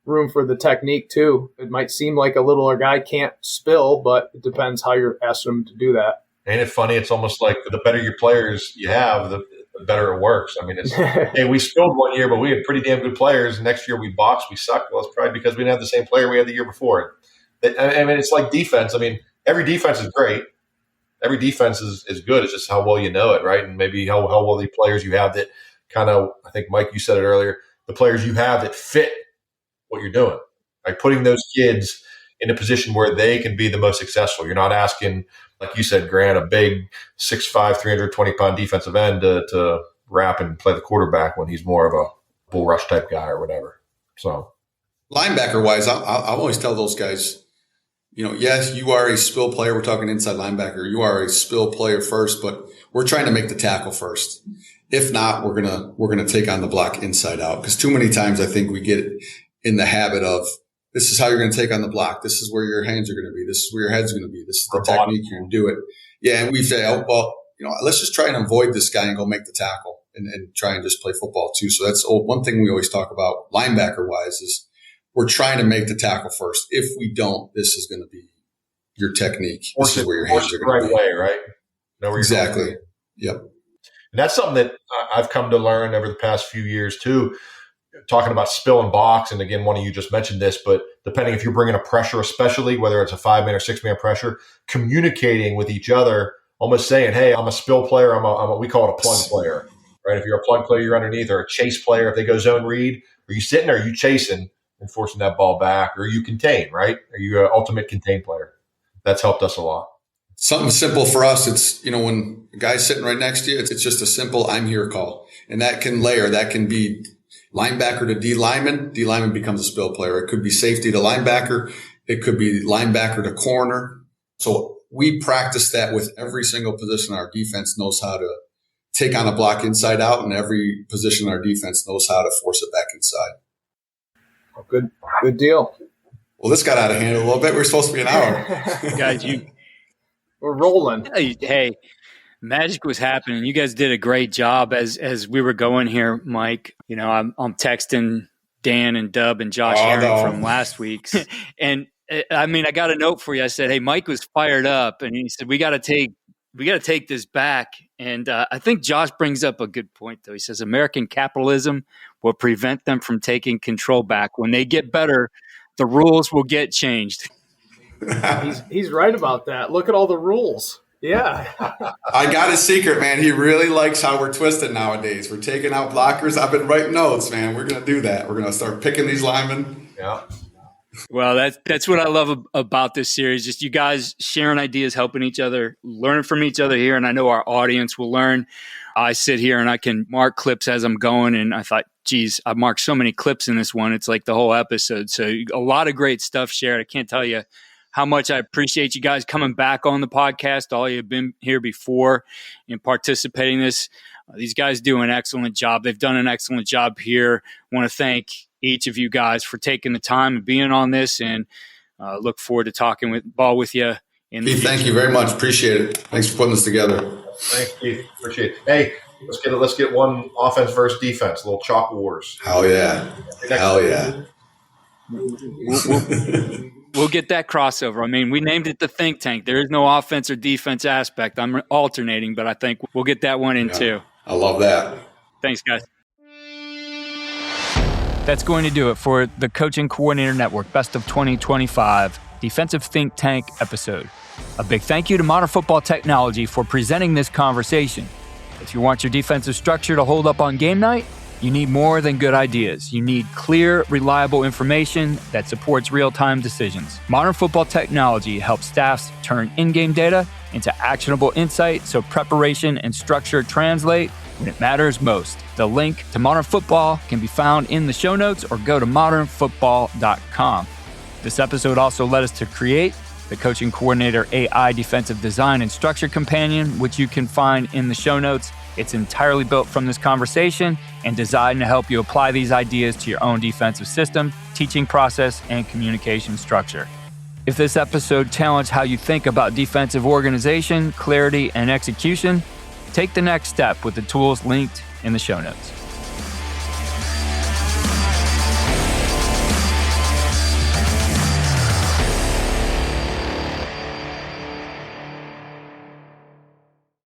room for the technique too. It might seem like a littler guy can't spill, but it depends how you're asking him to do that. Ain't it funny? It's almost like the better your players you have, the better it works. I mean, it's hey, we spilled one year, but we had pretty damn good players. Next year we boxed, we sucked. Well, it's probably because we didn't have the same player we had the year before. I mean, it's like defense. I mean, every defense is great. Every defense is good. It's just how well you know it, right? And maybe how well the players you have that kind of, I think, Mike, you said it earlier, the players you have that fit what you're doing, right? Putting those kids in a position where they can be the most successful. You're not asking, like you said, Grant, a big 6'5", 320-pound defensive end to wrap and play the quarterback when he's more of a bull rush type guy or whatever. So linebacker-wise, I always tell those guys, yes, you are a spill player. We're talking inside linebacker. You are a spill player first, but we're trying to make the tackle first. If not, we're gonna take on the block inside out. Because too many times I think we get in the habit of this is how you're going to take on the block. This is where your hands are going to be. This is where your head's going to be. This is the technique you're going to do it. Yeah, and we say, let's just try and avoid this guy and go make the tackle and try and just play football too. So that's one thing we always talk about linebacker-wise is we're trying to make the tackle first. If we don't, this is going to be your technique. This is where your hands are going to be. Right way, right? Exactly. Yep. And that's something that I've come to learn over the past few years too. Talking about spill and box, and again, one of you just mentioned this, but depending if you're bringing a pressure, especially whether it's a 5-man or 6-man pressure, communicating with each other, almost saying, hey, I'm a spill player. I'm a we call it a plug player, right? If you're a plug player, you're underneath, or a chase player. If they go zone read, are you sitting or are you chasing and forcing that ball back? Or are you contain, right? Are you an ultimate contain player? That's helped us a lot. Something simple for us. It's, when a guy's sitting right next to you, it's just a simple I'm here call. And that can layer. That can be linebacker to D lineman. D lineman becomes a spill player. It could be safety to linebacker. It could be linebacker to corner. So we practice that with every single position. Our defense knows how to take on a block inside out, and every position our defense knows how to force it back inside. Good deal. Well, this got out of hand a little bit. We're supposed to be an hour. Guys, we're rolling. Hey, magic was happening. You guys did a great job as we were going here, Mike. You know, I'm texting Dan and Dub and Josh Herring from last week's. And I mean, I got a note for you. I said, hey, Mike was fired up, and he said, we got to take this back. And I think Josh brings up a good point, though. He says American capitalism will prevent them from taking control back. When they get better, the rules will get changed. He's right about that. Look at all the rules. Yeah. I got his secret, man. He really likes how we're twisted nowadays. We're taking out blockers. I've been writing notes, man. We're going to do that. We're going to start picking these linemen. Yeah. Well, that's what I love about this series. Just you guys sharing ideas, helping each other, learning from each other here. And I know our audience will learn. I sit here and I can mark clips as I'm going. And I thought, geez, I've marked so many clips in this one. It's like the whole episode. So a lot of great stuff shared. I can't tell you how much I appreciate you guys coming back on the podcast. All you have been here before and participating in this. These guys do an excellent job. They've done an excellent job here. I want to thank each of you guys for taking the time and being on this, and look forward to talking with you. Keith, thank you very much. Appreciate it. Thanks for putting this together. Thanks, Keith. Appreciate it. Hey, let's get one offense versus defense. A little chalk wars. Hell yeah. Hell yeah. We'll get that crossover. I mean, we named it the think tank. There is no offense or defense aspect. I'm alternating, but I think we'll get that one in too. I love that. Thanks, guys. That's going to do it for the Coaching Coordinator Network Best of 2025 Defensive Think Tank episode. A big thank you to Modern Football Technology for presenting this conversation. If you want your defensive structure to hold up on game night, you need more than good ideas. You need clear, reliable information that supports real-time decisions. Modern Football Technology helps staffs turn in-game data into actionable insight so preparation and structure translate when it matters most. The link to Modern Football can be found in the show notes or go to modernfootball.com. This episode also led us to create the Coaching Coordinator AI Defensive Design and Structure Companion, which you can find in the show notes. It's entirely built from this conversation and designed to help you apply these ideas to your own defensive system, teaching process, and communication structure. If this episode challenged how you think about defensive organization, clarity, and execution, take the next step with the tools linked in the show notes.